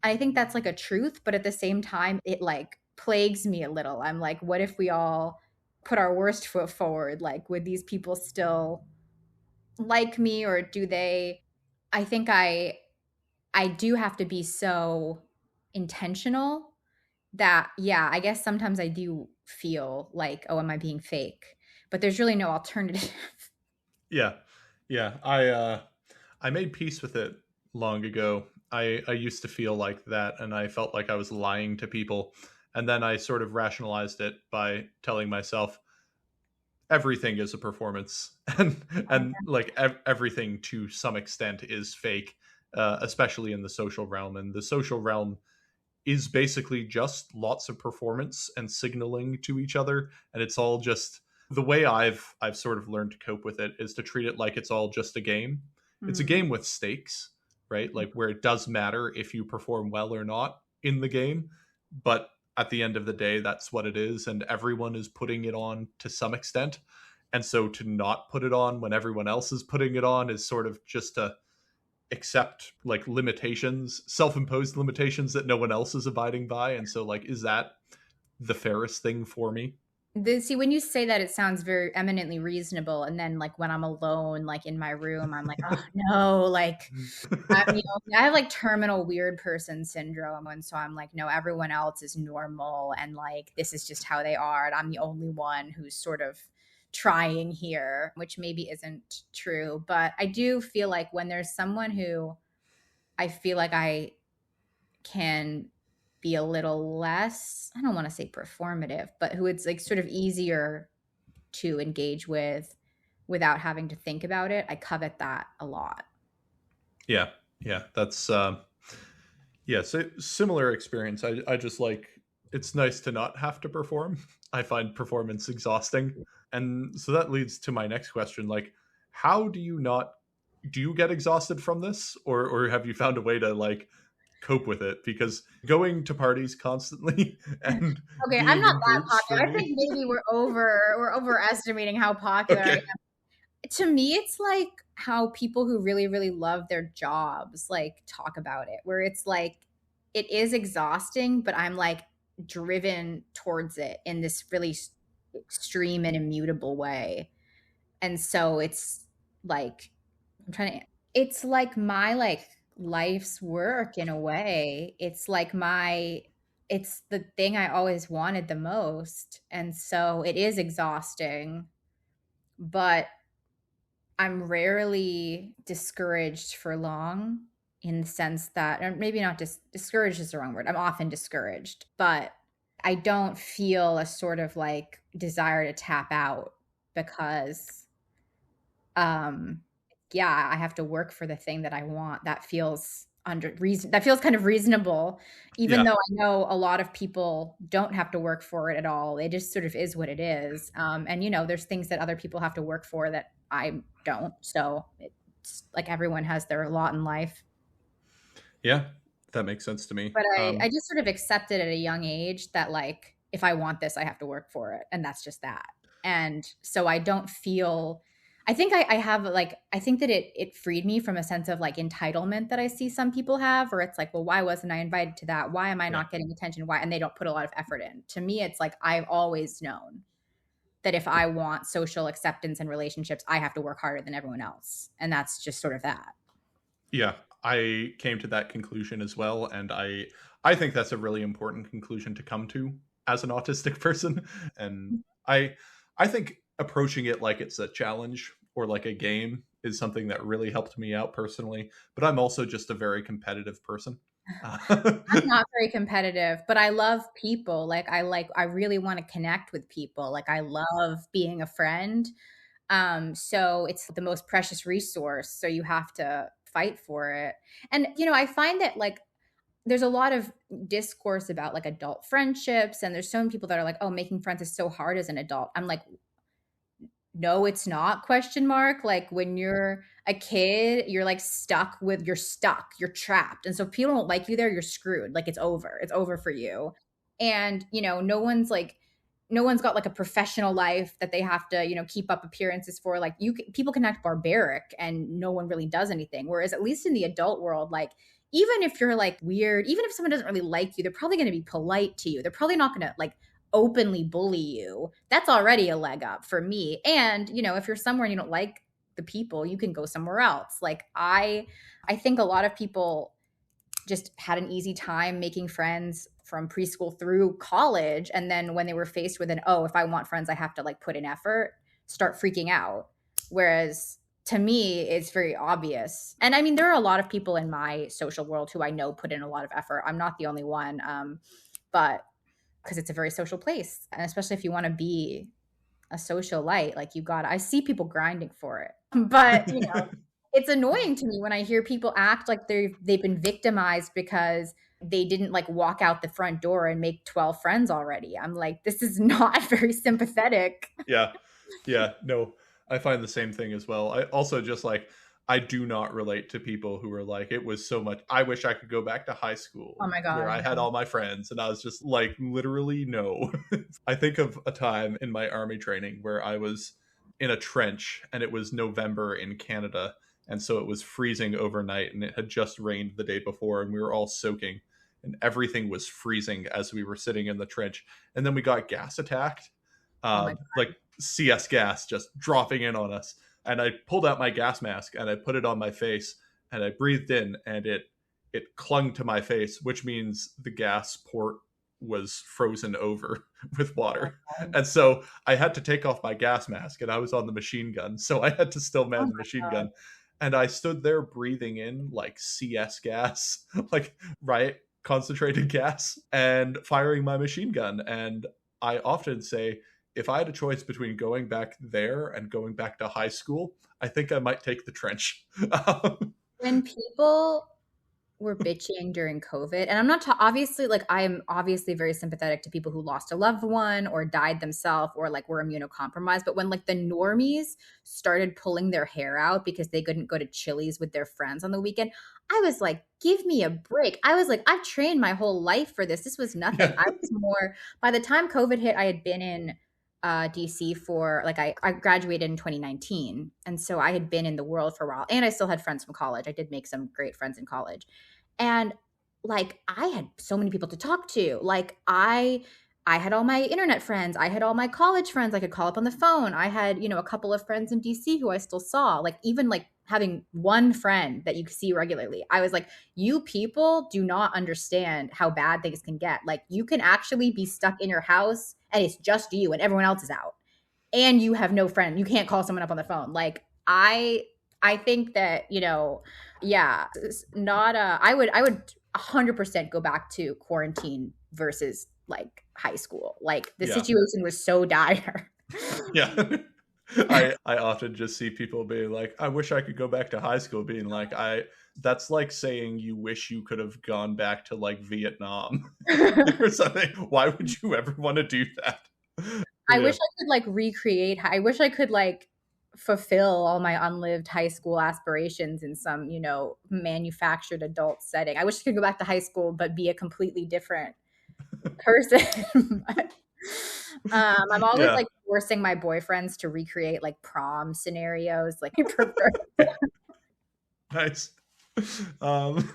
I think that's like a truth, but at the same time, it like plagues me a little. I'm like, what if we all put our worst foot forward? Like, would these people still like me, or do they? I think I do have to be so intentional that, yeah, I guess sometimes I do feel like, oh, am I being fake? But there's really no alternative. Yeah. Yeah. I made peace with it long ago. I used to feel like that, and I felt like I was lying to people. And then I sort of rationalized it by telling myself everything is a performance, and like everything to some extent is fake, especially in the social realm. And the social realm is basically just lots of performance and signaling to each other, and it's all just the way I've sort of learned to cope with it is to treat it like it's all just a game. It's a Mm. game with stakes, right? Like where it does matter if you perform well or not in the game, but at the end of the day that's what it is, and everyone is putting it on to some extent. And so to not put it on when everyone else is putting it on is sort of just to accept like limitations, self-imposed limitations that no one else is abiding by. And so like, is that the fairest thing for me? See, when you say that, it sounds very eminently reasonable. And then, like, when I'm alone, like in my room, I'm like, oh no, like, I have like terminal weird person syndrome. And so I'm like, no, everyone else is normal. And like, this is just how they are. And I'm the only one who's sort of trying here, which maybe isn't true. But I do feel like when there's someone who I feel like I can be a little less, I don't want to say performative, but who it's like sort of easier to engage with without having to think about it. I covet that a lot. Yeah, yeah, that's yeah, so similar experience. I just like, it's nice to not have to perform. I find performance exhausting. And so that leads to my next question, like how do you not, do you get exhausted from this, or have you found a way to like cope with it? Because going to parties constantly and Okay, I'm being not in that groups for popular. I me. think maybe we're overestimating how popular I Okay. am. To me, it's like how people who really, really love their jobs like talk about it, where it's like it is exhausting, but I'm like driven towards it in this really extreme and immutable way. And so it's like I'm trying to it's like my like life's work in a way. It's the thing I always wanted the most. And so it is exhausting, but I'm rarely discouraged for long in the sense that, or maybe not discouraged is the wrong word. I'm often discouraged, but I don't feel a sort of like desire to tap out because um yeah, I have to work for the thing that I want. That feels under reason that feels kind of reasonable, even Yeah. though I know a lot of people don't have to work for it at all. It just sort of is what it is. And there's things that other people have to work for that I don't. So it's like everyone has their lot in life. Yeah, that makes sense to me. But I just sort of accepted at a young age that like if I want this, I have to work for it, and that's just that. And so I don't feel. I think I have like I think that it freed me from a sense of like entitlement that I see some people have, where it's like, well, why wasn't I invited to that? Why am I Yeah. not getting attention? Why? And they don't put a lot of effort in. To me, it's like I've always known that if I want social acceptance and relationships, I have to work harder than everyone else, and that's just sort of that. Yeah, I came to that conclusion as well, and I think that's a really important conclusion to come to as an autistic person. And I I think approaching it like it's a challenge or like a game is something that really helped me out personally. But I'm also just a very competitive person. I'm not very competitive, but I love people. I really want to connect with people. Like I love being a friend. So it's the most precious resource. So you have to fight for it. And I find that like there's a lot of discourse about like adult friendships, and there's so many people that are like, oh, making friends is so hard as an adult. I'm like, no, it's not, question mark. Like when you're a kid, you're like you're stuck, you're trapped. And so if people don't like you there, you're screwed. Like it's over for you. And, no one's got like a professional life that they have to, keep up appearances for. Like people can act barbaric and no one really does anything. Whereas at least in the adult world, like even if you're like weird, even if someone doesn't really like you, they're probably going to be polite to you. They're probably not going to like openly bully you. That's already a leg up for me. And, if you're somewhere and you don't like the people, you can go somewhere else. Like I think a lot of people just had an easy time making friends from preschool through college, and then when they were faced with if I want friends I have to like put in effort, start freaking out. Whereas to me it's very obvious. And I mean, there are a lot of people in my social world who I know put in a lot of effort. I'm not the only one. But because it's a very social place, and especially if you want to be a socialite, like I see people grinding for it. But it's annoying to me when I hear people act like they've been victimized because they didn't like walk out the front door and make 12 friends already. I'm like, this is not very sympathetic. Yeah. Yeah. No, I find the same thing as well. I also just like, I do not relate to people who are like, it was so much. I wish I could go back to high Oh school my where God. I had all my friends. And I was just like, literally, no. I think of a time in my army training where I was in a trench and it was November in Canada. And so it was freezing overnight and it had just rained the day before and we were all soaking and everything was freezing as we were sitting in the trench. And then we got gas attacked, Oh my like CS gas just dropping in on us. And I pulled out my gas mask and I put it on my face and I breathed in and it clung to my face, which means the gas port was frozen over with water. God. And so I had to take off my gas mask and I was on the machine gun. So I had to still Oh man the my machine God. gun. And I stood there breathing in like CS gas, like right concentrated gas, and firing my machine gun. And I often say, if I had a choice between going back there and going back to high school, I think I might take the trench. When people were bitching during COVID, and obviously, like, I am obviously very sympathetic to people who lost a loved one or died themselves or like were immunocompromised. But when like the normies started pulling their hair out because they couldn't go to Chili's with their friends on the weekend, I was like, give me a break. I was like, I've trained my whole life for this. This was nothing. Yeah. I was more, by the time COVID hit, I had been in DC for like I graduated in 2019, and so I had been in the world for a while, and I still had friends from college. I did make some great friends in college, and like I had so many people to talk to. Like I had all my internet friends, I had all my college friends I could call up on the phone. I had, a couple of friends in DC who I still saw. Like even like having one friend that you see regularly. I was like, you people do not understand how bad things can get. Like you can actually be stuck in your house and it's just you and everyone else is out. And you have no friend. You can't call someone up on the phone. Like I think that, yeah, it's not I would 100% go back to quarantine versus like high school. Like the Yeah. situation was so dire. Yeah. I often just see people being like, I wish I could go back to high school, being like, that's like saying you wish you could have gone back to like Vietnam or something. Why would you ever want to do that? I Yeah. wish I could like recreate. I wish I could like fulfill all my unlived high school aspirations in some, manufactured adult setting. I wish I could go back to high school, but be a completely different person. But, I'm always Yeah. like forcing my boyfriends to recreate like prom scenarios. Like, Nice. Um,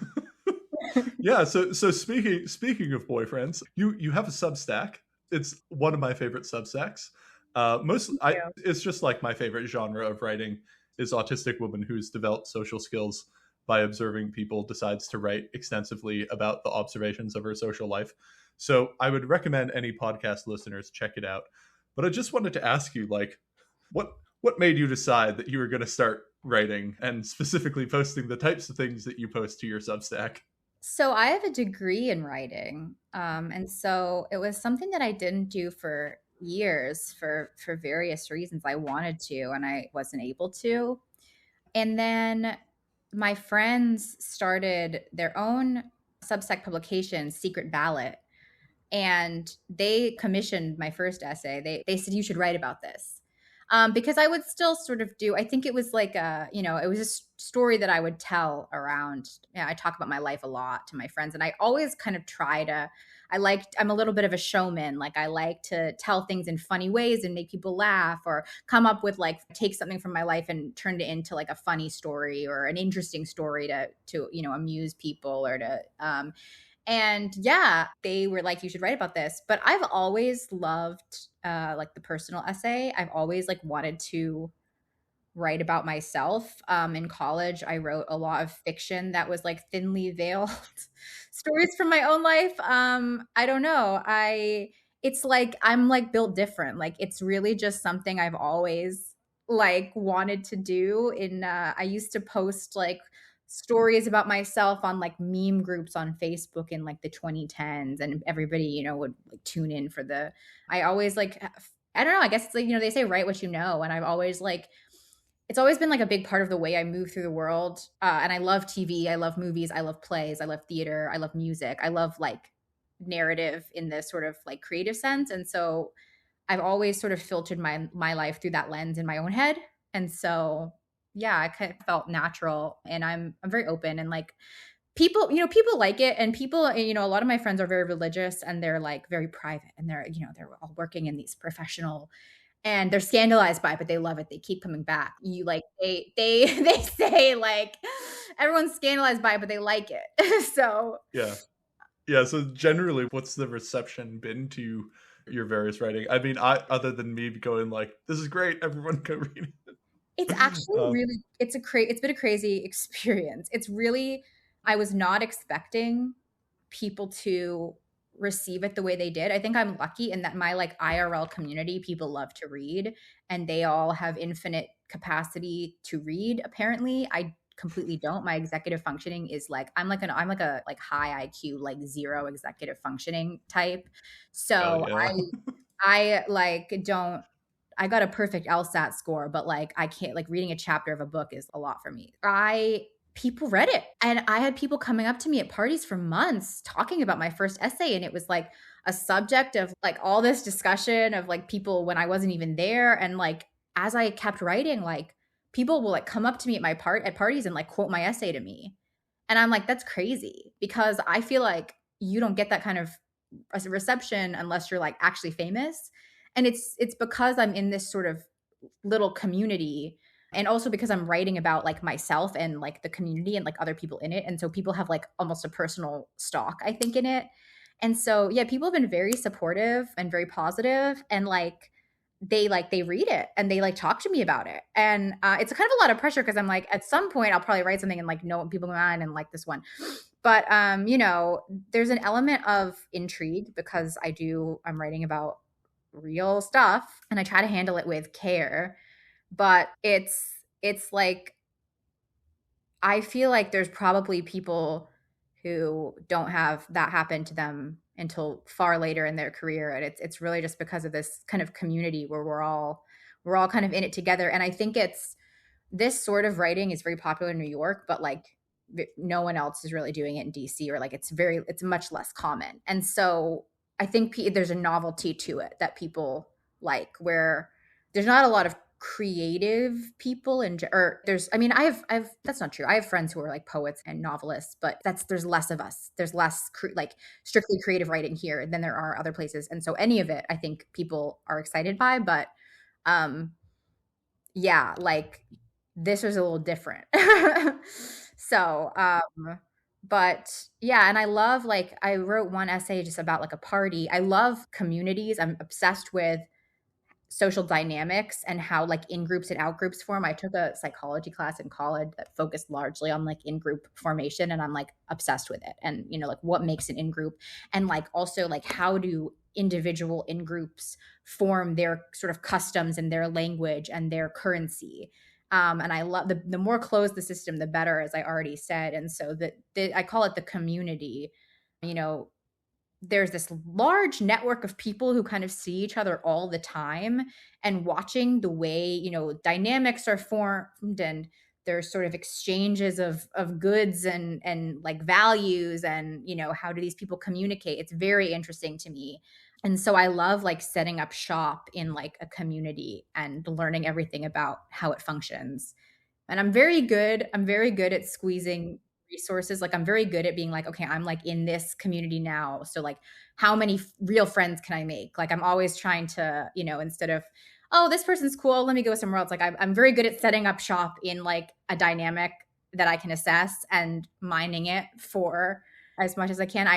yeah. So speaking of boyfriends, you have a Substack. It's one of my favorite Substacks. It's just like my favorite genre of writing is autistic woman who's developed social skills by observing people decides to write extensively about the observations of her social life. So I would recommend any podcast listeners check it out. But I just wanted to ask you, like, what made you decide that you were going to start writing and specifically posting the types of things that you post to your Substack? So I have a degree in writing, and so it was something that I didn't do for years for various reasons. I wanted to, and I wasn't able to. And then my friends started their own Substack publication, Secret Ballot, and they commissioned my first essay. They said you should write about this. Because I would still sort of do, I think it was like it was a story that I would tell around. I talk about my life a lot to my friends, and I always kind of try to, I'm a little bit of a showman. Like, I like to tell things in funny ways and make people laugh, or come up with, like, take something from my life and turn it into like a funny story or an interesting story to amuse people, or to and yeah, they were like, you should write about this. But I've always loved like the personal essay. I've always like wanted to write about myself. In college, I wrote a lot of fiction that was like thinly veiled stories from my own life. I don't know. It's like I'm like built different. Like, it's really just something I've always like wanted to do. I used to post like stories about myself on like meme groups on Facebook in like the 2010s, and everybody, would like tune in for the. I always like, I don't know. I guess it's like, they say write what you know, and I've always like, it's always been like a big part of the way I move through the world. And I love TV. I love movies. I love plays. I love theater. I love music. I love like narrative in this sort of like creative sense. And so I've always sort of filtered my life through that lens in my own head. And so, yeah, I kind of felt natural, and I'm very open, and like people like it, and people, a lot of my friends are very religious, and they're like very private, and they're all working in these professional, and they're scandalized by it, but they love it. They keep coming back. You like they they say like everyone's scandalized by it, but they like it. So Yeah. Yeah. So generally, what's the reception been to your various writing? I mean, other than me going like, "This is great, everyone go read it's it." actually really it's been a crazy experience. It's really, I was not expecting people to receive it the way they did. I think I'm lucky in that my like IRL community, people love to read, and they all have infinite capacity to read. Apparently, I completely don't. My executive functioning is like, I'm like a like high IQ, like zero executive functioning type. Oh So yeah. I like don't I got a perfect LSAT score, but like I can't, like, reading a chapter of a book is a lot for me. I People read it, and I had people coming up to me at parties for months talking about my first essay, and it was like a subject of like all this discussion of like people when I wasn't even there, and like as I kept writing, like people will like come up to me at parties and like quote my essay to me. And I'm like, that's crazy, because I feel like you don't get that kind of reception unless you're like actually famous. And it's because I'm in this sort of little community, and also because I'm writing about like myself and like the community and like other people in it. And so people have like almost a personal stock, I think, in it. And so yeah, people have been very supportive and very positive, and they read it and they like talk to me about it. And it's kind of a lot of pressure, because I'm like, at some point I'll probably write something and like know what people mind and like this one. But there's an element of intrigue, because I'm writing about real stuff, and I try to handle it with care. But it's like, I feel like there's probably people who don't have that happen to them until far later in their career, and it's really just because of this kind of community where we're all kind of in it together. And I think it's this sort of writing is very popular in New York, but like no one else is really doing it in DC, or like it's much less common. And so I think there's a novelty to it that people like, where there's not a lot of creative people, or there's, I mean, I've that's not true. I have friends who are like poets and novelists, but there's less of us. There's less like strictly creative writing here than there are other places. And so any of it, I think people are excited by. But um yeah, like this was a little different. So, but yeah, and I love, like, I wrote one essay just about like a party. I love communities. I'm obsessed with social dynamics and how like in groups and out groups form. I took a psychology class in college that focused largely on like in group formation, and I'm like obsessed with it. And like what makes an in group, and like also like how do individual in groups form their sort of customs and their language and their currency. And I love the more closed the system, the better, as I already said. And so I call it the community. You know, there's this large network of people who kind of see each other all the time, and watching the way, dynamics are formed, and there's sort of exchanges of goods and like values, and how do these people communicate. It's very interesting to me. And so I love like setting up shop in like a community and learning everything about how it functions. And I'm very good at squeezing resources. Like I'm very good at being like, okay, I'm like in this community now, so like how many real friends can I make? Like I'm always trying to, instead of, oh, this person's cool, let me go somewhere else. Like I'm very good at setting up shop in like a dynamic that I can assess and mining it for as much as I can.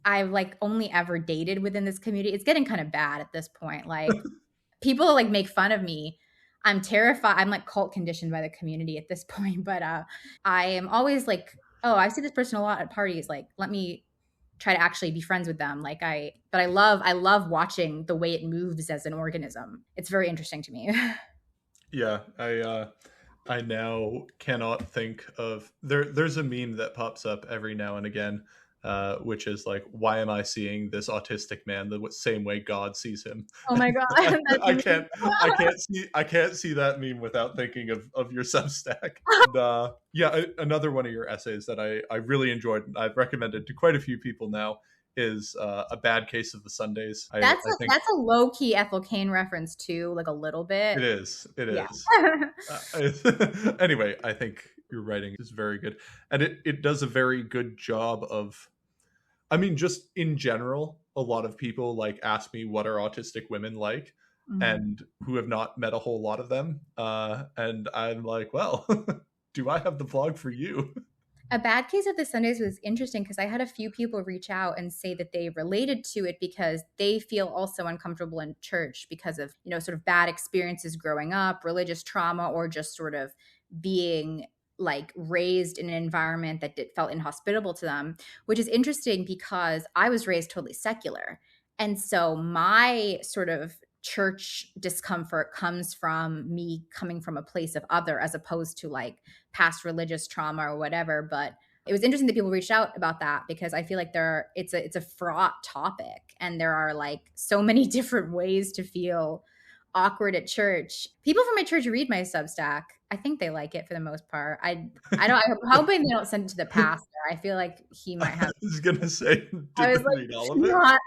I've like only ever dated within this community. It's getting kind of bad at this point. Like people like make fun of me. I'm terrified. I'm like cult conditioned by the community at this point. But I am always like, oh, I see this person a lot at parties. Like, let me try to actually be friends with them. But I love watching the way it moves as an organism. It's very interesting to me. Yeah, I now cannot think of there's a meme that pops up every now and again, which is like, why am I seeing this autistic man the same way God sees him? Oh my god, that's I amazing. can't I can't see that meme without thinking of your Substack. And, yeah, another one of your essays that I really enjoyed, and I've recommended to quite a few people now, is A Bad Case of the Sundays. I That's think a low key Ethel Kane reference too, like a little bit. it is. It Yeah. is. Anyway, I think your writing is very good, and it does a very good job of. I mean, just in general, a lot of people like ask me what are autistic women like, Mhm. and who have not met a whole lot of them, and I'm like, well, do I have the vlog for you? A Bad Case of the Sundays was interesting because I had a few people reach out and say that they related to it because they feel also uncomfortable in church because of, sort of bad experiences growing up, religious trauma, or just sort of being like raised in an environment that felt inhospitable to them, which is interesting because I was raised totally secular. And so my sort of church discomfort comes from me coming from a place of other as opposed to like past religious trauma or whatever. But it was interesting that people reached out about that because I feel like it's a fraught topic, and there are like so many different ways to feel awkward at church. People from my church read my Substack. I think they like it for the most part. I don't. I'm hoping they don't send it to the pastor. I feel like he might I have. was gonna say, I did was they like, read all of it? not.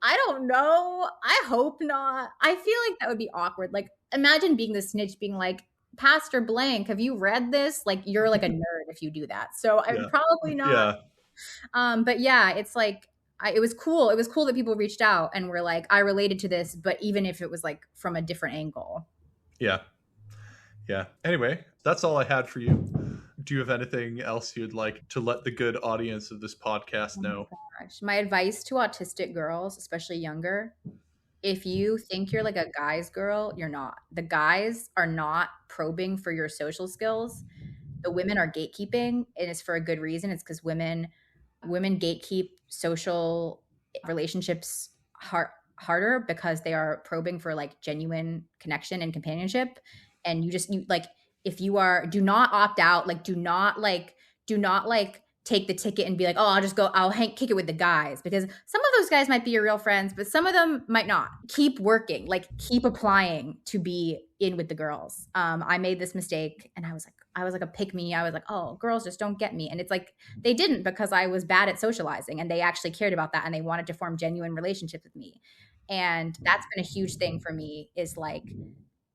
I don't know. I hope not. I feel like that would be awkward. Like, imagine being the snitch, being like, Pastor Blank, have you read this? Like, you're like a nerd if you do that. So I'm Yeah, probably not. yeah, But yeah, it's like it was cool. It was cool that people reached out and were like, I related to this, but even if it was like from a different angle. yeah, yeah. Anyway, that's all I had for you. Do you have anything else you'd like to let the good audience of this podcast Oh know? my gosh. My advice to autistic girls, especially younger, if you think you're like a guy's girl, you're not. The guys are not probing for your social skills. The women are gatekeeping, and it's for a good reason. It's because women gatekeep social relationships harder because they are probing for like genuine connection and companionship. And you like, if you are, do not opt out, like do not take the ticket and be like, oh, kick it with the guys, because some of those guys might be your real friends, but some of them might not. Keep working, like keep applying to be in with the girls. I made this mistake, and I was like a pick me. I was like, oh, girls just don't get me. And it's like, they didn't, because I was bad at socializing, and they actually cared about that, and they wanted to form genuine relationships with me. And that's been a huge thing for me, is like,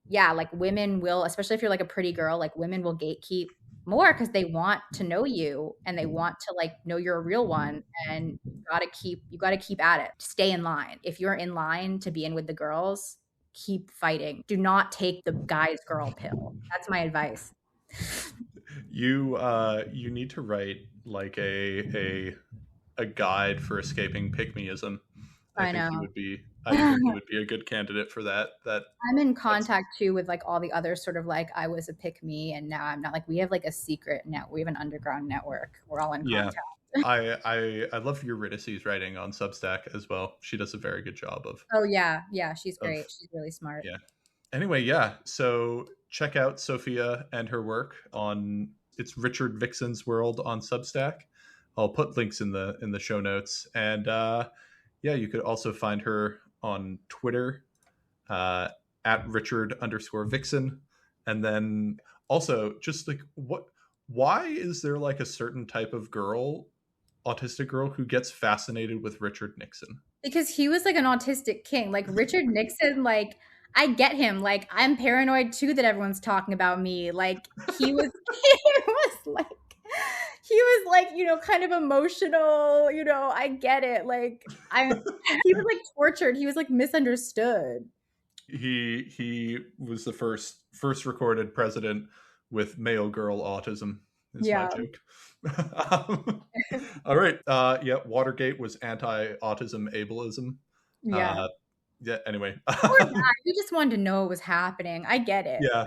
yeah, like women will, especially if you're like a pretty girl, like women will gatekeep more because they want to know you and they want to like know you're a real one. And you got to keep at it. Stay in line. If you're in line to be in with the girls, keep fighting. Do not take the guy's girl pill. That's my advice. You need to write like a guide for escaping pick-meism. I know. I think you would be a good candidate for that. I'm in That's contact too with like all the other sort of like, I was a pick me and now I'm not. Like, we have like a secret net. We have an underground network. We're all in yeah. contact. I love Eurydice's writing on Substack as well. She does a very good job Oh yeah, yeah, she's of great. She's really smart. yeah. Anyway, yeah. So check out Sophia and her work on it's Richard Vixen's World on Substack. I'll put links in the show notes. And yeah, you could also find her on Twitter, at Richard _Vixen. And then Also, just like why is there like a certain type of girl, autistic girl, who gets fascinated with Richard Nixon? Because he was like an autistic king. Like Richard Nixon, like I get him. Like I'm paranoid too that everyone's talking about me. Like he was he was like kind of emotional, I get it. Like I he was like tortured. He was like misunderstood. He was the first recorded president with male girl autism, is my Yeah. joke. All right. Yeah, Watergate was anti-autism ableism. Yeah. Uh, yeah. Anyway. Poor guy. He just wanted to know what was happening. I get it. Yeah.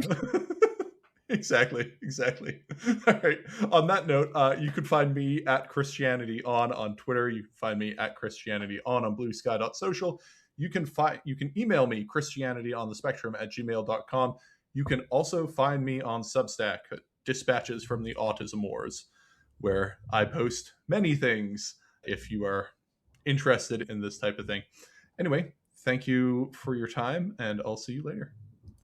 Exactly. All right. On that note, you can find me at Christianity on Twitter. You can find me at Christianity on bluesky.social. You can email me christianityonthespectrum@gmail.com. You can also find me on Substack, Dispatches from the Autism Wars, where I post many things if you are interested in this type of thing. Anyway, thank you for your time, and I'll see you later.